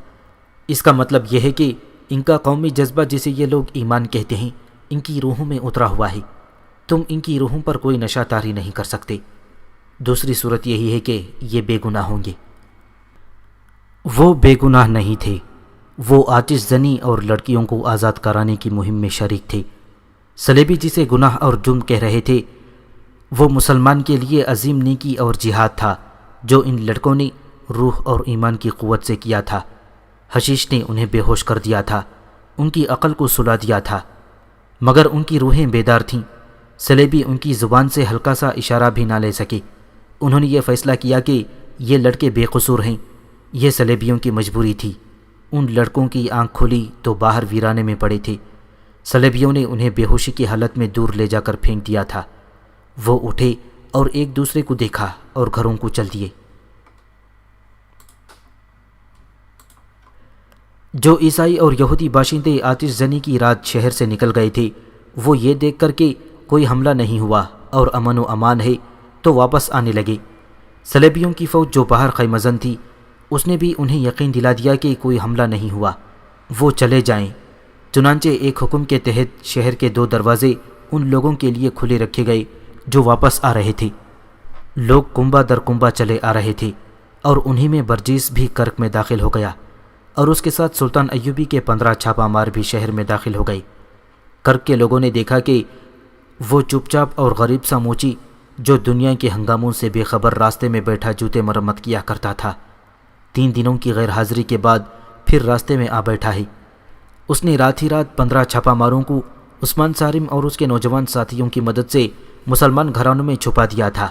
اس کا مطلب یہ ہے کہ ان کا قومی جذبہ جسے یہ لوگ ایمان کہتے ہیں ان کی روحوں میں اترا ہوا ہے، تم ان کی روحوں پر کوئی نشہ طاری نہیں کر سکتے۔ دوسری صورت یہی ہے کہ یہ بے گناہ ہوں گے۔ وہ بے گناہ نہیں تھے، وہ آتش زنی اور لڑکیوں کو آزاد کرانے کی مہم میں شریک تھے۔ صلیبی جسے گناہ اور جرم کہہ رہے تھے وہ مسلمان کے لیے عظیم نیکی اور جہاد تھا جو ان لڑکوں نے روح اور ایمان کی قوت سے کیا تھا۔ حشیش نے انہیں بے ہوش کر دیا تھا، ان کی عقل کو سلا دیا تھا، مگر ان کی روحیں بیدار تھیں۔ صلیبی ان کی زبان سے ہلکا سا اشارہ بھی نہ لے سکے۔ انہوں نے یہ فیصلہ کیا کہ یہ لڑکے بے قصور ہیں، یہ صلیبیوں کی مجبوری تھی۔ ان لڑکوں کی آنکھ کھلی تو باہر ویرانے میں پڑے تھے۔ صلیبیوں نے انہیں بے ہوشی کی حالت میں دور لے جا کر پھینک دیا تھا۔ وہ اٹھے اور ایک دوسرے کو دیکھا اور گھروں کو چل دیے۔ جو عیسائی اور یہودی باشندے آتش زنی کی رات شہر سے نکل گئے تھے وہ یہ دیکھ کر کہ کوئی حملہ نہیں ہوا اور امن و امان ہے تو واپس آنے لگے۔ صلیبیوں کی فوج جو باہر خیمہ زن تھی اس نے بھی انہیں یقین دلا دیا کہ کوئی حملہ نہیں ہوا، وہ چلے جائیں۔ چنانچہ ایک حکم کے تحت شہر کے 2 دروازے ان لوگوں کے لیے کھلے رکھے گئے جو واپس آ رہے تھے۔ لوگ کنبہ در کنبہ چلے آ رہے تھے اور انہی میں برجیس بھی کرک میں داخل ہو گیا اور اس کے ساتھ سلطان ایوبی کے 15 چھاپہ مار بھی شہر میں داخل ہو گئے۔ کرک کے لوگوں نے دیکھا کہ وہ چپ چاپ اور غریب سا موچی جو دنیا کے ہنگاموں سے بے خبر راستے میں بیٹھا جوتے مرمت کیا کرتا تھا 3 دنوں کی غیر حاضری کے بعد پھر راستے میں آ بیٹھا ہے۔ اس نے رات ہی رات 15 چھاپہ ماروں کو عثمان صارم اور اس کے نوجوان ساتھیوں کی مدد سے مسلمان گھرانوں میں چھپا دیا تھا۔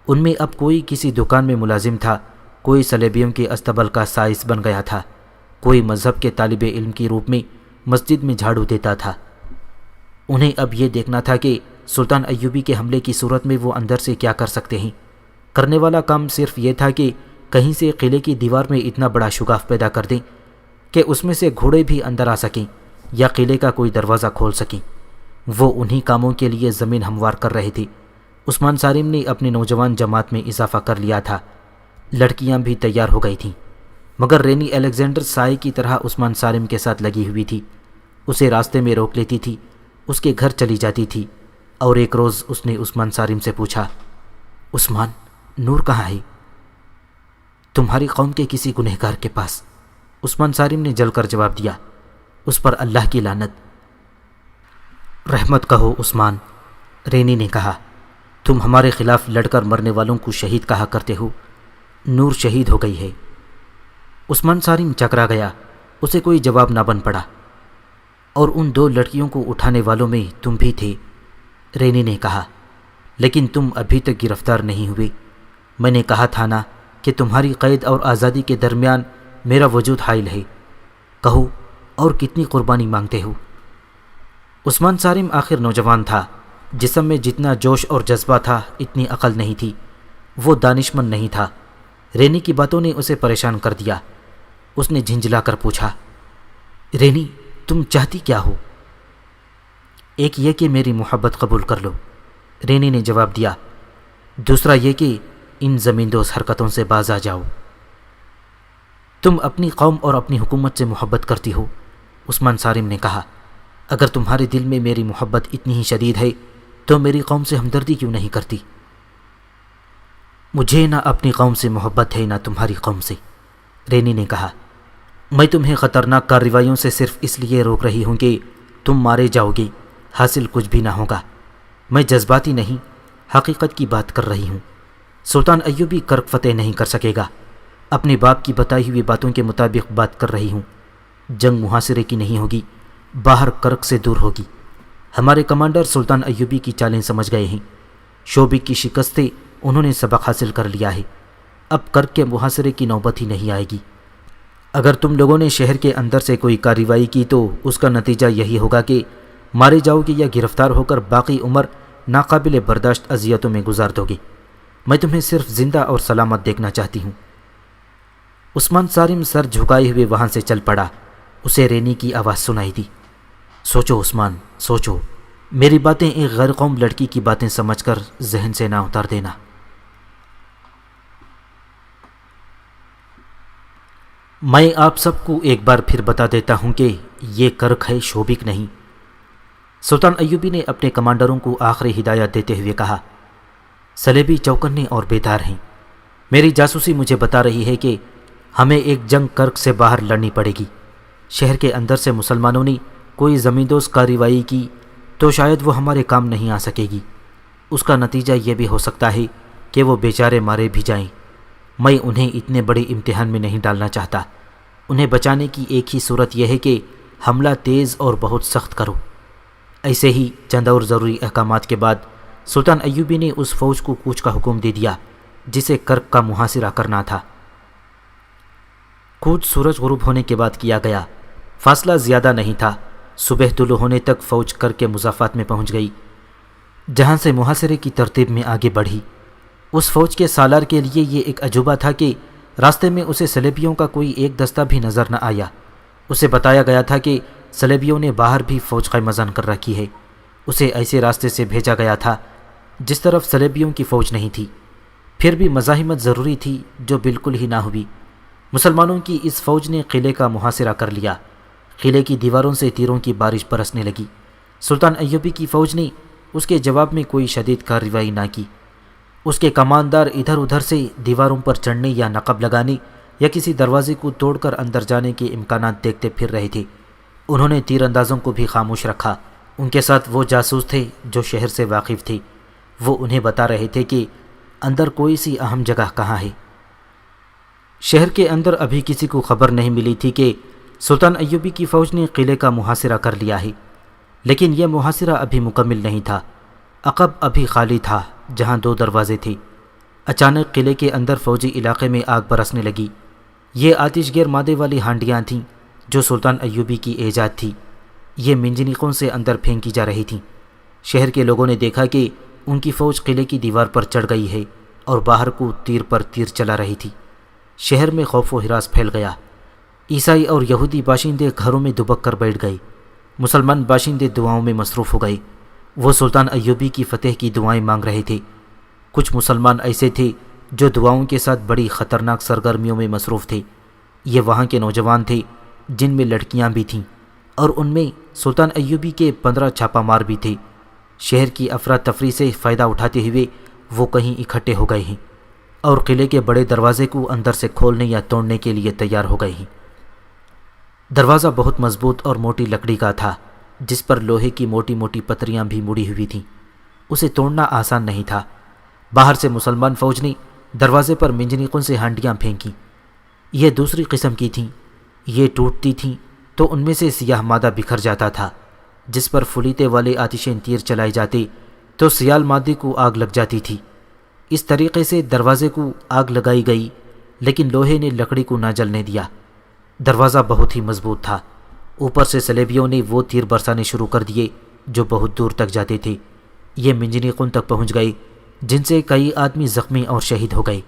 ان میں اب کوئی کسی دکان میں ملازم تھا، کوئی صلیبیوں کے استبل کا سائس بن گیا تھا، کوئی مذہب کے طالب علم کی روپ میں مسجد میں جھاڑو دیتا تھا۔ انہیں اب یہ دیکھنا تھا کہ سلطان ایوبی کے حملے کی صورت میں وہ اندر سے کیا کر سکتے ہیں۔ کرنے والا کام صرف یہ تھا کہ کہیں سے قلعے کی دیوار میں اتنا بڑا شگاف پیدا کر دیں کہ اس میں سے گھوڑے بھی اندر آ سکیں یا قلعے کا کوئی دروازہ کھول سکیں۔ وہ انہی کاموں کے لیے زمین ہموار کر رہے تھے۔ عثمان صارم نے اپنے نوجوان جماعت میں اضافہ کر لیا تھا، لڑکیاں بھی تیار ہو گئی تھیں، مگر رینی الیگزینڈر سائے کی طرح عثمان صارم کے ساتھ لگی ہوئی تھی، اسے راستے میں روک لیتی تھی، اس کے گھر چلی جاتی تھی۔ اور ایک روز اس نے عثمان صارم سے پوچھا، عثمان، نور کہاں ہے؟ تمہاری قوم کے کسی گنہگار کے پاس۔ عثمان صارم نے جل کر جواب دیا، اس پر اللہ کی لعنت۔ رحمت کہو عثمان، رینی نے کہا، تم ہمارے خلاف لڑ کر مرنے والوں کو شہید کہا کرتے ہو، نور شہید ہو گئی ہے۔ عثمان صارم چکرا گیا، اسے کوئی جواب نہ بن پڑا۔ اور ان 2 لڑکیوں کو اٹھانے والوں میں تم بھی تھے، رینی نے کہا، لیکن تم ابھی تک گرفتار نہیں ہوئے۔ میں نے کہا تھا نا کہ تمہاری قید اور آزادی کے درمیان میرا وجود حائل ہے۔ کہو اور کتنی قربانی مانگتے ہو؟ عثمان صارم آخر نوجوان تھا، جسم میں جتنا جوش اور جذبہ تھا اتنی عقل نہیں تھی۔ وہ دانشمند نہیں تھا۔ رینی کی باتوں نے اسے پریشان کر دیا۔ اس نے جھنجھلا کر پوچھا، رینی تم چاہتی کیا ہو؟ ایک یہ کہ میری محبت قبول کر لو، رینی نے جواب دیا۔ دوسرا یہ کہ ان زمیندوز حرکتوں سے باز آ جاؤ۔ تم اپنی قوم اور اپنی حکومت سے محبت کرتی ہو، عثمان صارم نے کہا۔ اگر تمہارے دل میں میری محبت اتنی ہی شدید ہے تو میری قوم سے ہمدردی کیوں نہیں کرتی؟ مجھے نہ اپنی قوم سے محبت ہے نہ تمہاری قوم سے، رینی نے کہا۔ میں تمہیں خطرناک کارروائیوں سے صرف اس لیے روک رہی ہوں کہ تم مارے جاؤ گے، حاصل کچھ بھی نہ ہوگا۔ میں جذباتی نہیں، حقیقت کی بات کر رہی ہوں۔ سلطان ایوبی کرک فتح نہیں کر سکے گا۔ اپنے باپ کی بتائی ہوئی باتوں کے مطابق بات کر رہی ہوں۔ جنگ محاصرے کی نہیں ہوگی، باہر کرک سے دور ہوگی۔ ہمارے کمانڈر سلطان ایوبی کی چالیں سمجھ گئے ہیں۔ شوبک کی شکست سے انہوں نے سبق حاصل کر لیا ہے۔ اب کرک کے محاصرے کی نوبت ہی نہیں آئے گی۔ اگر تم لوگوں نے شہر کے اندر سے کوئی کارروائی کی تو اس کا نتیجہ یہی ہوگا کہ مارے جاؤ گے یا گرفتار ہو کر باقی عمر ناقابل برداشت اذیتوں میں گزار دو گے۔ میں تمہیں صرف زندہ اور سلامت دیکھنا چاہتی ہوں۔ عثمان صارم سر جھکائے ہوئے وہاں سے چل پڑا۔ اسے رینی کی آواز سنائی دی، سوچو عثمان، سوچو۔ میری باتیں ایک غیر قوم لڑکی کی باتیں سمجھ کر ذہن سے نہ اتار دینا۔ میں آپ سب کو ایک بار پھر بتا دیتا ہوں کہ یہ کرک ہے، شوبک نہیں۔ سلطان ایوبی نے اپنے کمانڈروں کو آخری ہدایت دیتے ہوئے کہا، صلیبی چوکنے اور بیدار ہیں۔ میری جاسوسی مجھے بتا رہی ہے کہ ہمیں ایک جنگ کرک سے باہر لڑنی پڑے گی۔ شہر کے اندر سے مسلمانوں نے کوئی زمیندوز کارروائی کی تو شاید وہ ہمارے کام نہیں آ سکے گی۔ اس کا نتیجہ یہ بھی ہو سکتا ہے کہ وہ بیچارے مارے بھی جائیں۔ میں انہیں اتنے بڑے امتحان میں نہیں ڈالنا چاہتا۔ انہیں بچانے کی ایک ہی صورت یہ ہے کہ حملہ تیز اور بہت سخت کرو۔ ایسے ہی چند اور ضروری احکامات کے بعد سلطان ایوبی نے اس فوج کو کوچ کا حکم دے دیا جسے کرک کا محاصرہ کرنا تھا۔ کوچ سورج غروب ہونے کے بعد کیا گیا۔ فاصلہ زیادہ نہیں تھا۔ صبح طلوع ہونے تک فوج کرک کے مضافات میں پہنچ گئی، جہاں سے محاصرے کی ترتیب میں آگے بڑھی۔ اس فوج کے سالار کے لیے یہ ایک عجوبہ تھا کہ راستے میں اسے صلیبیوں کا کوئی ایک دستہ بھی نظر نہ آیا۔ اسے بتایا گیا تھا کہ صلیبیوں نے باہر بھی فوج قائمزن کر رکھی ہے۔ اسے ایسے راستے سے بھیجا گیا تھا جس طرف صلیبیوں کی فوج نہیں تھی۔ پھر بھی مزاحمت ضروری تھی جو بالکل ہی نہ ہوئی۔ مسلمانوں کی اس فوج نے قلعے کا محاصرہ کر لیا۔ قلعے کی دیواروں سے تیروں کی بارش برسنے لگی۔ سلطان ایوبی کی فوج نے اس کے جواب میں کوئی شدید کارروائی نہ کی۔ اس کے کماندار ادھر ادھر سے دیواروں پر چڑھنے یا نقب لگانے یا کسی دروازے کو توڑ کر اندر جانے کے امکانات دیکھتے پھر رہے تھے۔ انہوں نے تیر اندازوں کو بھی خاموش رکھا۔ ان کے ساتھ وہ جاسوس تھے جو شہر سے واقف تھے۔ وہ انہیں بتا رہے تھے کہ اندر کوئی سی اہم جگہ کہاں ہے۔ شہر کے اندر ابھی کسی کو خبر نہیں ملی تھی کہ سلطان ایوبی کی فوج نے قلعے کا محاصرہ کر لیا ہے، لیکن یہ محاصرہ ابھی مکمل نہیں تھا۔ عقب ابھی خالی تھا جہاں 2 دروازے تھے۔ اچانک قلعے کے اندر فوجی علاقے میں آگ برسنے لگی۔ یہ آتش گیر مادے والی ہانڈیاں تھیں جو سلطان ایوبی کی ایجاد تھی۔ یہ منجنیقوں سے اندر پھینکی جا رہی تھیں۔ شہر کے لوگوں نے دیکھا کہ ان کی فوج قلعے کی دیوار پر چڑھ گئی ہے اور باہر کو تیر پر تیر چلا رہی تھی۔ شہر میں خوف و ہراس پھیل گیا۔ عیسائی اور یہودی باشندے گھروں میں دبک کر بیٹھ گئے۔ مسلمان باشندے دعاؤں میں مصروف ہو گئے۔ وہ سلطان ایوبی کی فتح کی دعائیں مانگ رہے تھے۔ کچھ مسلمان ایسے تھے جو دعاؤں کے ساتھ بڑی خطرناک سرگرمیوں میں مصروف تھے۔ یہ وہاں کے نوجوان تھے جن میں لڑکیاں بھی تھیں، اور ان میں سلطان ایوبی کے 15 چھاپہ مار بھی تھے۔ شہر کی افراتفری سے فائدہ اٹھاتے ہوئے وہ کہیں اکٹھے ہو گئے ہیں اور قلعے کے بڑے دروازے کو اندر سے کھولنے یا توڑنے کے لیے تیار ہو گئے ہیں۔ دروازہ بہت مضبوط اور موٹی لکڑی کا تھا جس پر لوہے کی موٹی موٹی پتریاں بھی مڑی ہوئی تھیں۔ اسے توڑنا آسان نہیں تھا۔ باہر سے مسلمان فوج نے دروازے پر منجنیقوں سے ہانڈیاں پھینکیں۔ یہ دوسری قسم کی تھیں۔ یہ ٹوٹتی تھیں تو ان میں سے سیاہ مادہ بکھر جاتا تھا۔ جس پر فلیتے والے آتشین تیر چلائے جاتے تو سیال مادے کو آگ لگ جاتی تھی۔ اس طریقے سے دروازے کو آگ لگائی گئی، لیکن لوہے نے لکڑی کو نہ جلنے دیا۔ دروازہ بہت ہی مضبوط تھا۔ اوپر سے سلیبیوں نے وہ تیر برسانے شروع کر دیے جو بہت دور تک جاتے تھے۔ یہ منجنیقوں تک پہنچ گئے، جن سے کئی آدمی زخمی اور شہید ہو گئے۔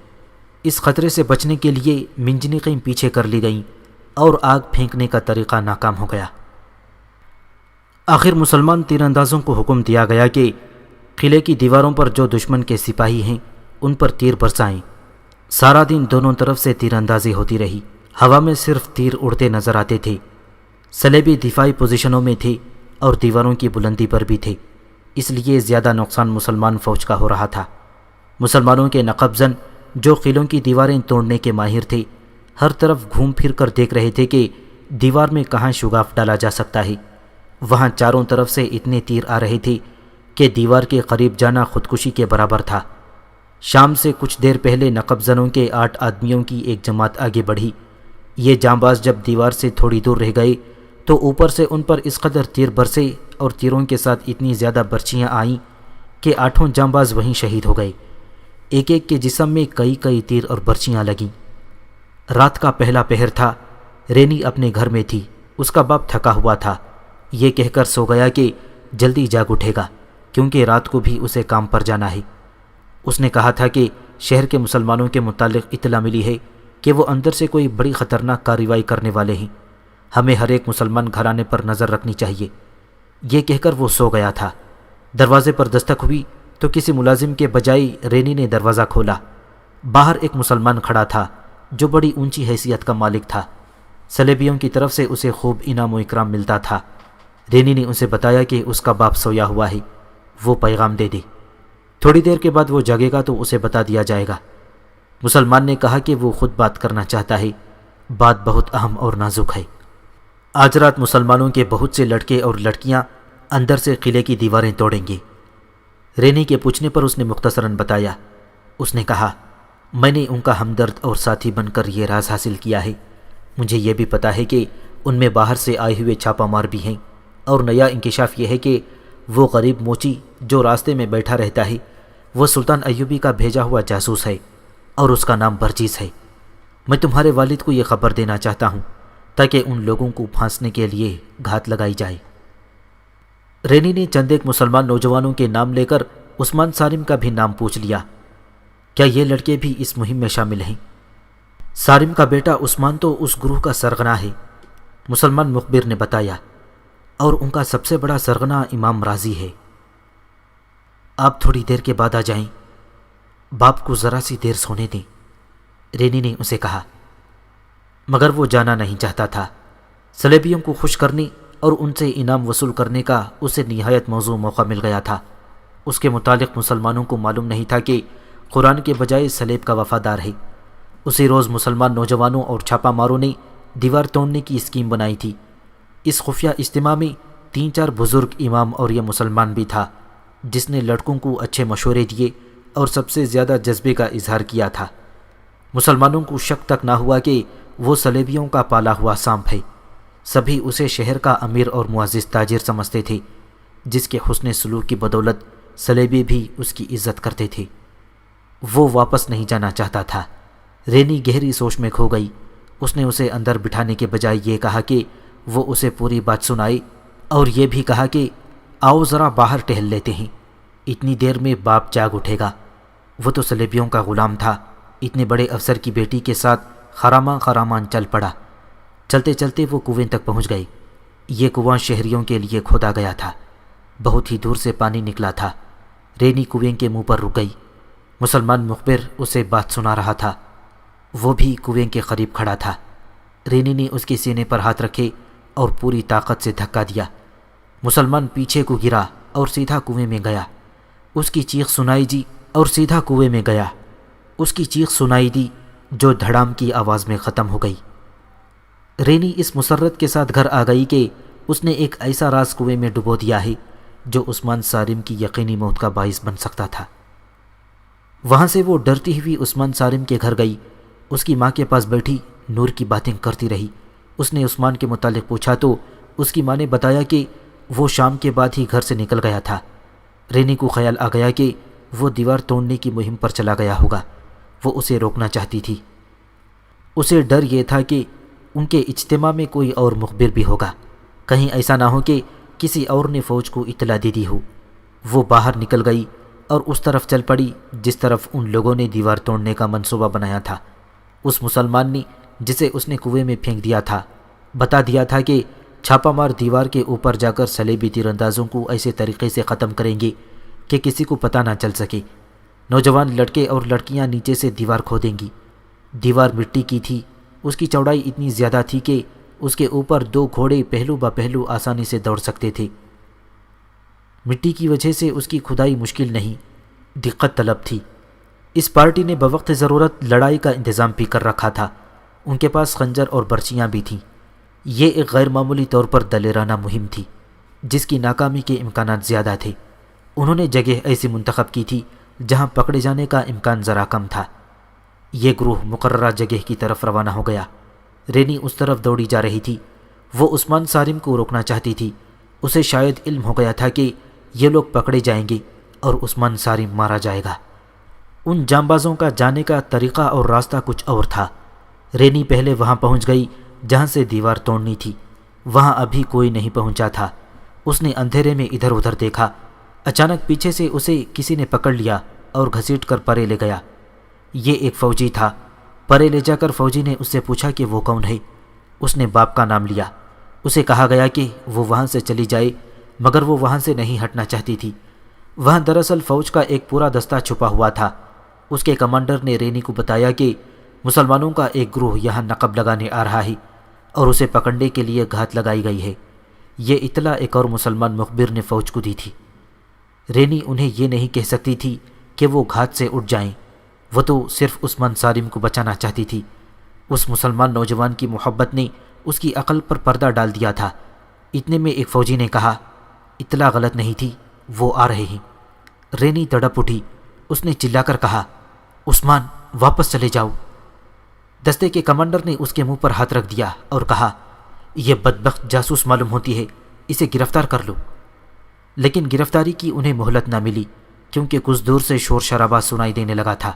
اس خطرے سے بچنے کے لیے منجنیقیں پیچھے کر لی گئیں اور آگ پھینکنے کا طریقہ ناکام ہو گیا۔ آخر مسلمان تیر اندازوں کو حکم دیا گیا کہ قلعے کی دیواروں پر جو دشمن کے سپاہی ہیں ان پر تیر برسائیں۔ سارا دن دونوں طرف سے تیر اندازی ہوتی رہی۔ ہوا میں صرف تیر اڑتے نظر آتے تھے۔ صلیبی دفاعی پوزیشنوں میں تھے اور دیواروں کی بلندی پر بھی تھے، اس لیے زیادہ نقصان مسلمان فوج کا ہو رہا تھا۔ مسلمانوں کے نقب زن جو قلعوں کی دیواریں توڑنے کے ماہر تھے، ہر طرف گھوم پھر کر دیکھ رہے تھے کہ دیوار میں کہاں شگاف ڈالا جا سکتا ہے۔ وہاں چاروں طرف سے اتنے تیر آ رہے تھے کہ دیوار کے قریب جانا خودکشی کے برابر تھا۔ شام سے کچھ دیر پہلے نقب زنوں کے 8 آدمیوں کی ایک جماعت آگے بڑھی۔ یہ جانباز جب دیوار سے تھوڑی دور رہ گئے تو اوپر سے ان پر اس قدر تیر برسے اور تیروں کے ساتھ اتنی زیادہ برچیاں آئیں کہ 8 جانباز وہیں شہید ہو گئے۔ ایک ایک کے جسم میں کئی تیر اور برچیاں لگیں۔ رات کا پہلا پہر تھا۔ رینی اپنے گھر میں تھی۔ اس کا باپ تھکا ہوا تھا۔ یہ کہہ کر سو گیا کہ جلدی جاگ اٹھے گا کیونکہ رات کو بھی اسے کام پر جانا ہے۔ اس نے کہا تھا کہ شہر کے مسلمانوں کے متعلق اطلاع ملی ہے کہ وہ اندر سے کوئی بڑی خطرناک کارروائی کرنے والے ہیں۔ ہمیں ہر ایک مسلمان گھرانے پر نظر رکھنی چاہیے۔ یہ کہہ کر وہ سو گیا تھا۔ دروازے پر دستک ہوئی تو کسی ملازم کے بجائے رینی نے دروازہ کھولا۔ باہر ایک مسلمان کھڑا تھا جو بڑی اونچی حیثیت کا مالک تھا۔ صلیبیوں کی طرف سے اسے خوب انعام و اکرام ملتا تھا۔ رینی نے اسے بتایا کہ اس کا باپ سویا ہوا ہے، وہ پیغام دے دے۔ تھوڑی دیر کے بعد وہ جاگے گا تو اسے بتا دیا جائے گا۔ مسلمان نے کہا کہ وہ خود بات کرنا چاہتا ہے، بات بہت اہم اور نازک ہے۔ آج رات مسلمانوں کے بہت سے لڑکے اور لڑکیاں اندر سے قلعے کی دیواریں توڑیں گے۔ رینی کے پوچھنے پر اس نے مختصراً بتایا۔ اس نے کہا، میں نے ان کا ہمدرد اور ساتھی بن کر یہ راز حاصل کیا ہے۔ مجھے یہ بھی پتا ہے کہ ان میں باہر سے آئے ہوئے چھاپا مار بھی ہیں، اور نیا انکشاف یہ ہے کہ وہ غریب موچی جو راستے میں بیٹھا رہتا ہے وہ سلطان ایوبی کا بھیجا ہوا جاسوس ہے اور اس کا نام برجیس ہے۔ میں تمہارے والد کو یہ خبر دینا چاہتا ہوں تاکہ ان لوگوں کو پھانسنے کے لیے گھات لگائی جائے۔ رینی نے چند ایک مسلمان نوجوانوں کے نام لے کر عثمان سالم کا بھی نام پوچھ لیا۔ کیا یہ لڑکے بھی اس مہم میں شامل ہیں؟ سالم کا بیٹا عثمان تو اس گروہ کا سرغنہ ہے، مسلمان مخبر نے بتایا، اور ان کا سب سے بڑا سرغنہ امام راضی ہے۔ آپ تھوڑی دیر کے بعد آ جائیں، باپ کو ذرا سی دیر سونے دیں، رینی نے اسے کہا۔ مگر وہ جانا نہیں چاہتا تھا۔ صلیبیوں کو خوش کرنے اور ان سے انعام وصول کرنے کا اسے نہایت موزوں موقع مل گیا تھا۔ اس کے متعلق مسلمانوں کو معلوم نہیں تھا کہ قرآن کے بجائے صلیب کا وفادار ہے۔ اسی روز مسلمان نوجوانوں اور چھاپا ماروں نے دیوار توڑنے کی اسکیم بنائی تھی۔ اس خفیہ اجتماع میں 3-4 بزرگ امام اور یہ مسلمان بھی تھا جس نے لڑکوں کو اچھے مشورے دیے اور سب سے زیادہ جذبے کا اظہار کیا تھا۔ مسلمانوں کو شک تک نہ ہوا کہ وہ صلیبیوں کا پالا ہوا سانپ ہے۔ سبھی اسے شہر کا امیر اور معزز تاجر سمجھتے تھے جس کے حسن سلوک کی بدولت صلیبی بھی اس کی عزت کرتے تھے۔ وہ واپس نہیں جانا چاہتا تھا۔ رینی گہری سوچ میں کھو گئی۔ اس نے اسے اندر بٹھانے کے بجائے یہ کہا کہ وہ اسے پوری بات سنائے، اور یہ بھی کہا کہ آؤ ذرا باہر ٹہل لیتے ہیں، اتنی دیر میں باپ جاگ اٹھے گا۔ وہ تو صلیبیوں کا غلام تھا، اتنے بڑے افسر کی بیٹی کے ساتھ خرامان چل پڑا۔ چلتے چلتے وہ کنویں تک پہنچ گئے۔ یہ کنواں شہریوں کے لیے کھودا گیا تھا، بہت ہی دور سے پانی نکلا تھا۔ رینی کنویں کے منہ پر رک گئی۔ مسلمان مخبر اسے بات سنا رہا تھا، وہ بھی کنویں کے قریب کھڑا تھا۔ رینی نے اس کے سینے پر ہاتھ رکھے اور پوری طاقت سے دھکا دیا۔ مسلمان پیچھے کو گرا اور سیدھا کنویں میں گیا۔ اس کی چیخ سنائی دی اور سیدھا کنویں میں گیا۔ اس کی چیخ سنائی دی جو دھڑام کی آواز میں ختم ہو گئی۔ رینی اس مسرت کے ساتھ گھر آ گئی کہ اس نے ایک ایسا راز کنویں میں ڈبو دیا ہے جو عثمان سالم کی یقینی موت کا باعث بن سکتا تھا۔ وہاں سے وہ ڈرتی ہوئی عثمان سالم کے گھر گئی۔ اس کی ماں کے پاس بیٹھی نور کی باتیں کرتی رہی۔ اس نے عثمان کے متعلق پوچھا تو اس کی ماں نے بتایا کہ وہ شام کے بعد ہی گھر سے نکل گیا تھا۔ رینی کو خیال آ گیا کہ وہ دیوار توڑنے کی مہم پر چلا گیا ہوگا۔ وہ اسے روکنا چاہتی تھی۔ اسے ڈر یہ تھا کہ ان کے اجتماع میں کوئی اور مخبر بھی ہوگا، کہیں ایسا نہ ہو کہ کسی اور نے فوج کو اطلاع دے دی ہو۔ وہ باہر نکل گئی اور اس طرف چل پڑی جس طرف ان لوگوں نے دیوار توڑنے کا منصوبہ بنایا تھا۔ اس مسلمان نے جسے اس نے کنویں میں پھینک دیا تھا بتا دیا تھا کہ چھاپہ مار دیوار کے اوپر جا کر صلیبی تیر اندازوں کو ایسے طریقے سے ختم کریں گے کہ کسی کو پتہ نہ چل سکے۔ نوجوان لڑکے اور لڑکیاں نیچے سے دیوار کھودیں گی۔ دیوار مٹی کی تھی، اس کی چوڑائی اتنی زیادہ تھی کہ اس کے اوپر 2 گھوڑے پہلو با پہلو آسانی سے دوڑ سکتے تھے۔ مٹی کی وجہ سے اس کی کھدائی مشکل نہیں، دقت طلب تھی۔ اس پارٹی نے بوقت ضرورت لڑائی کا انتظام بھی کر رکھا تھا۔ ان کے پاس خنجر اور برچیاں بھی تھیں۔ یہ ایک غیر معمولی طور پر دلیرانہ مہم تھی جس کی ناکامی کے امکانات زیادہ تھے۔ انہوں نے جگہ ایسی منتخب کی تھی جہاں پکڑے جانے کا امکان ذرا کم تھا۔ یہ گروہ مقررہ جگہ کی طرف روانہ ہو گیا۔ رینی اس طرف دوڑی جا رہی تھی۔ وہ عثمان صارم کو روکنا چاہتی تھی۔ اسے شاید علم ہو گیا تھا کہ یہ لوگ پکڑے جائیں گے اور عثمان صارم مارا جائے گا۔ ان جانبازوں کا جانے کا طریقہ اور راستہ کچھ اور تھا۔ رینی پہلے وہاں پہنچ گئی جہاں سے دیوار توڑنی تھی۔ وہاں ابھی کوئی نہیں پہنچا تھا۔ اس نے اندھیرے میں ادھر ادھر دیکھا۔ اچانک پیچھے سے اسے کسی نے پکڑ لیا اور گھسیٹ کر پرے لے گیا۔ یہ ایک فوجی تھا۔ پرے لے جا کر فوجی نے اس سے پوچھا کہ وہ کون ہے۔ اس نے باپ کا نام لیا۔ اسے کہا گیا کہ وہ وہاں سے چلی جائے، مگر وہ وہاں سے نہیں ہٹنا چاہتی تھی۔ وہاں دراصل فوج کا ایک پورا دستہ چھپا ہوا تھا۔ اس کے کمانڈر نے رینی کو بتایا کہ مسلمانوں کا ایک گروہ یہاں نقب لگانے آ رہا ہے اور اسے پکڑنے کے لیے گھات لگائی گئی ہے۔ یہ اطلاع ایک اور مسلمان مخبر نے فوج کو دی تھی۔ رینی انہیں یہ نہیں کہہ سکتی تھی کہ وہ گھات سے اٹھ جائیں۔ وہ تو صرف عثمان صارم کو بچانا چاہتی تھی۔ اس مسلمان نوجوان کی محبت نے اس کی عقل پر پردہ ڈال دیا تھا۔ اتنے میں ایک فوجی نے کہا، اطلاع غلط نہیں تھی، وہ آ رہے ہیں۔ رینی تڑپ اٹھی۔ اس نے چلا کر کہا، عثمان واپس چلے جاؤ۔ دستے کے کمانڈر نے اس کے منہ پر ہاتھ رکھ دیا اور کہا، یہ بدبخت جاسوس معلوم ہوتی ہے، اسے گرفتار کر لو۔ لیکن گرفتاری کی انہیں مہلت نہ ملی کیونکہ کچھ دور سے شور شرابہ سنائی دینے لگا تھا۔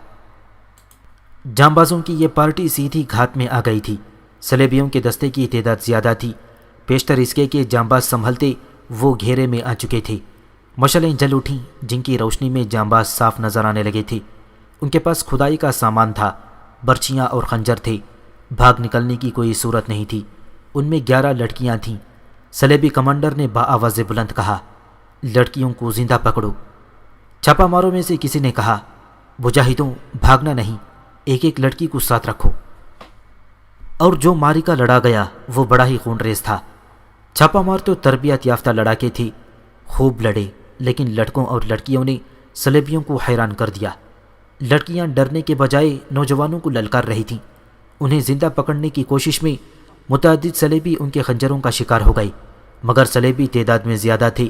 جانبازوں کی یہ پارٹی سیدھی گھات میں آ گئی تھی۔ صلیبیوں کے دستے کی تعداد زیادہ تھی۔ پیشتر اس کے جانباز سنبھلتے وہ گھیرے میں آ چکے تھے۔ مشعلیں جل اٹھیں جن کی روشنی میں جانباز صاف نظر آنے لگے تھے۔ ان کے پاس کھدائی کا سامان تھا، برچیاں اور خنجر تھے۔ بھاگ نکلنے کی کوئی صورت نہیں تھی۔ ان میں 11 لڑکیاں تھیں۔ صلیبی کمانڈر نے بآواز بلند کہا، لڑکیوں کو زندہ پکڑو۔ چھاپہ ماروں میں سے کسی نے کہا، مجاہدوں بھاگنا نہیں، ایک ایک لڑکی کو ساتھ رکھو۔ اور جو معرکہ لڑا گیا وہ بڑا ہی خون ریز تھا۔ چھاپہ مار تو تربیت یافتہ لڑاکے تھے، خوب لڑے، لیکن لڑکوں اور لڑکیوں نے صلیبیوں کو حیران کر دیا۔ لڑکیاں ڈرنے کے بجائے نوجوانوں کو للکار رہی تھیں۔ انہیں زندہ پکڑنے کی کوشش میں متعدد صلیبی ان کے خنجروں کا شکار ہو گئے، مگر صلیبی تعداد میں زیادہ تھے۔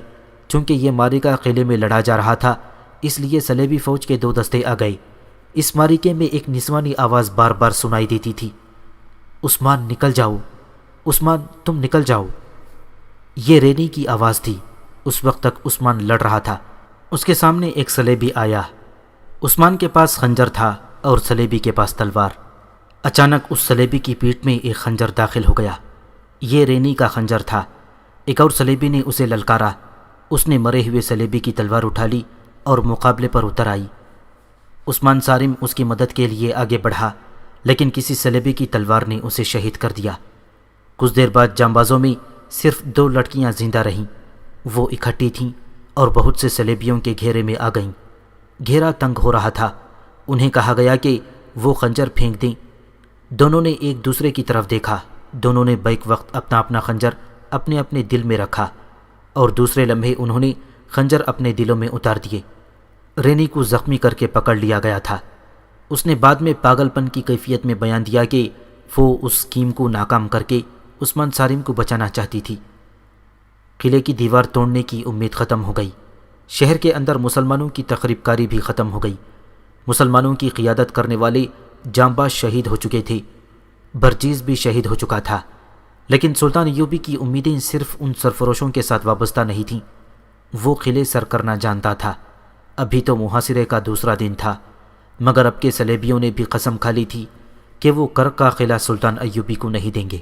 چونکہ یہ معرکہ قلعے میں لڑا جا رہا تھا، اس لیے صلیبی فوج کے 2 دستے آ گئے۔ اس معرکے میں ایک نسوانی آواز بار بار سنائی دیتی تھی، عثمان نکل جاؤ، عثمان تم نکل جاؤ۔ یہ رینی کی آواز تھی۔ اس وقت تک عثمان لڑ رہا تھا۔ اس کے سامنے ایک صلیبی آیا۔ عثمان کے پاس خنجر تھا اور صلیبی کے پاس تلوار۔ اچانک اس صلیبی کی پیٹھ میں ایک خنجر داخل ہو گیا۔ یہ رینی کا خنجر تھا۔ ایک اور صلیبی نے اسے للکارا۔ اس نے مرے ہوئے صلیبی کی تلوار اٹھا لی اور مقابلے پر اتر آئی۔ عثمان صارم اس کی مدد کے لیے آگے بڑھا، لیکن کسی صلیبی کی تلوار نے اسے شہید کر دیا۔ کچھ دیر بعد جانبازوں میں صرف 2 لڑکیاں زندہ رہیں۔ وہ اکٹھی تھیں اور بہت سے صلیبیوں کے گھیرے میں آ گئیں۔ گھیرا تنگ ہو رہا تھا۔ انہیں کہا گیا کہ وہ خنجر پھینک دیں۔ دونوں نے ایک دوسرے کی طرف دیکھا۔ دونوں نے بیک وقت اپنا اپنا خنجر اپنے اپنے دل میں رکھا اور دوسرے لمحے انہوں نے خنجر اپنے دلوں میں اتار دیے۔ رینی کو زخمی کر کے پکڑ لیا گیا تھا۔ اس نے بعد میں پاگل پن کی کیفیت میں بیان دیا کہ وہ اس اسکیم کو ناکام کر کے عثمان صارم کو بچانا چاہتی تھی۔ قلعے کی دیوار توڑنے کی امید ختم ہو گئی۔ شہر کے اندر مسلمانوں کی تخریب کاری بھی ختم ہو گئی۔ مسلمانوں کی قیادت کرنے والے جانباز شہید ہو چکے تھے۔ برجیز بھی شہید ہو چکا تھا۔ لیکن سلطان ایوبی کی امیدیں صرف ان سرفروشوں کے ساتھ وابستہ نہیں تھیں وہ قلعے سر کرنا جانتا تھا۔ ابھی تو محاصرے کا دوسرا دن تھا، مگر اب کے صلیبیوں نے بھی قسم کھا لی تھی کہ وہ کرک کا قلعہ سلطان ایوبی کو نہیں دیں گے۔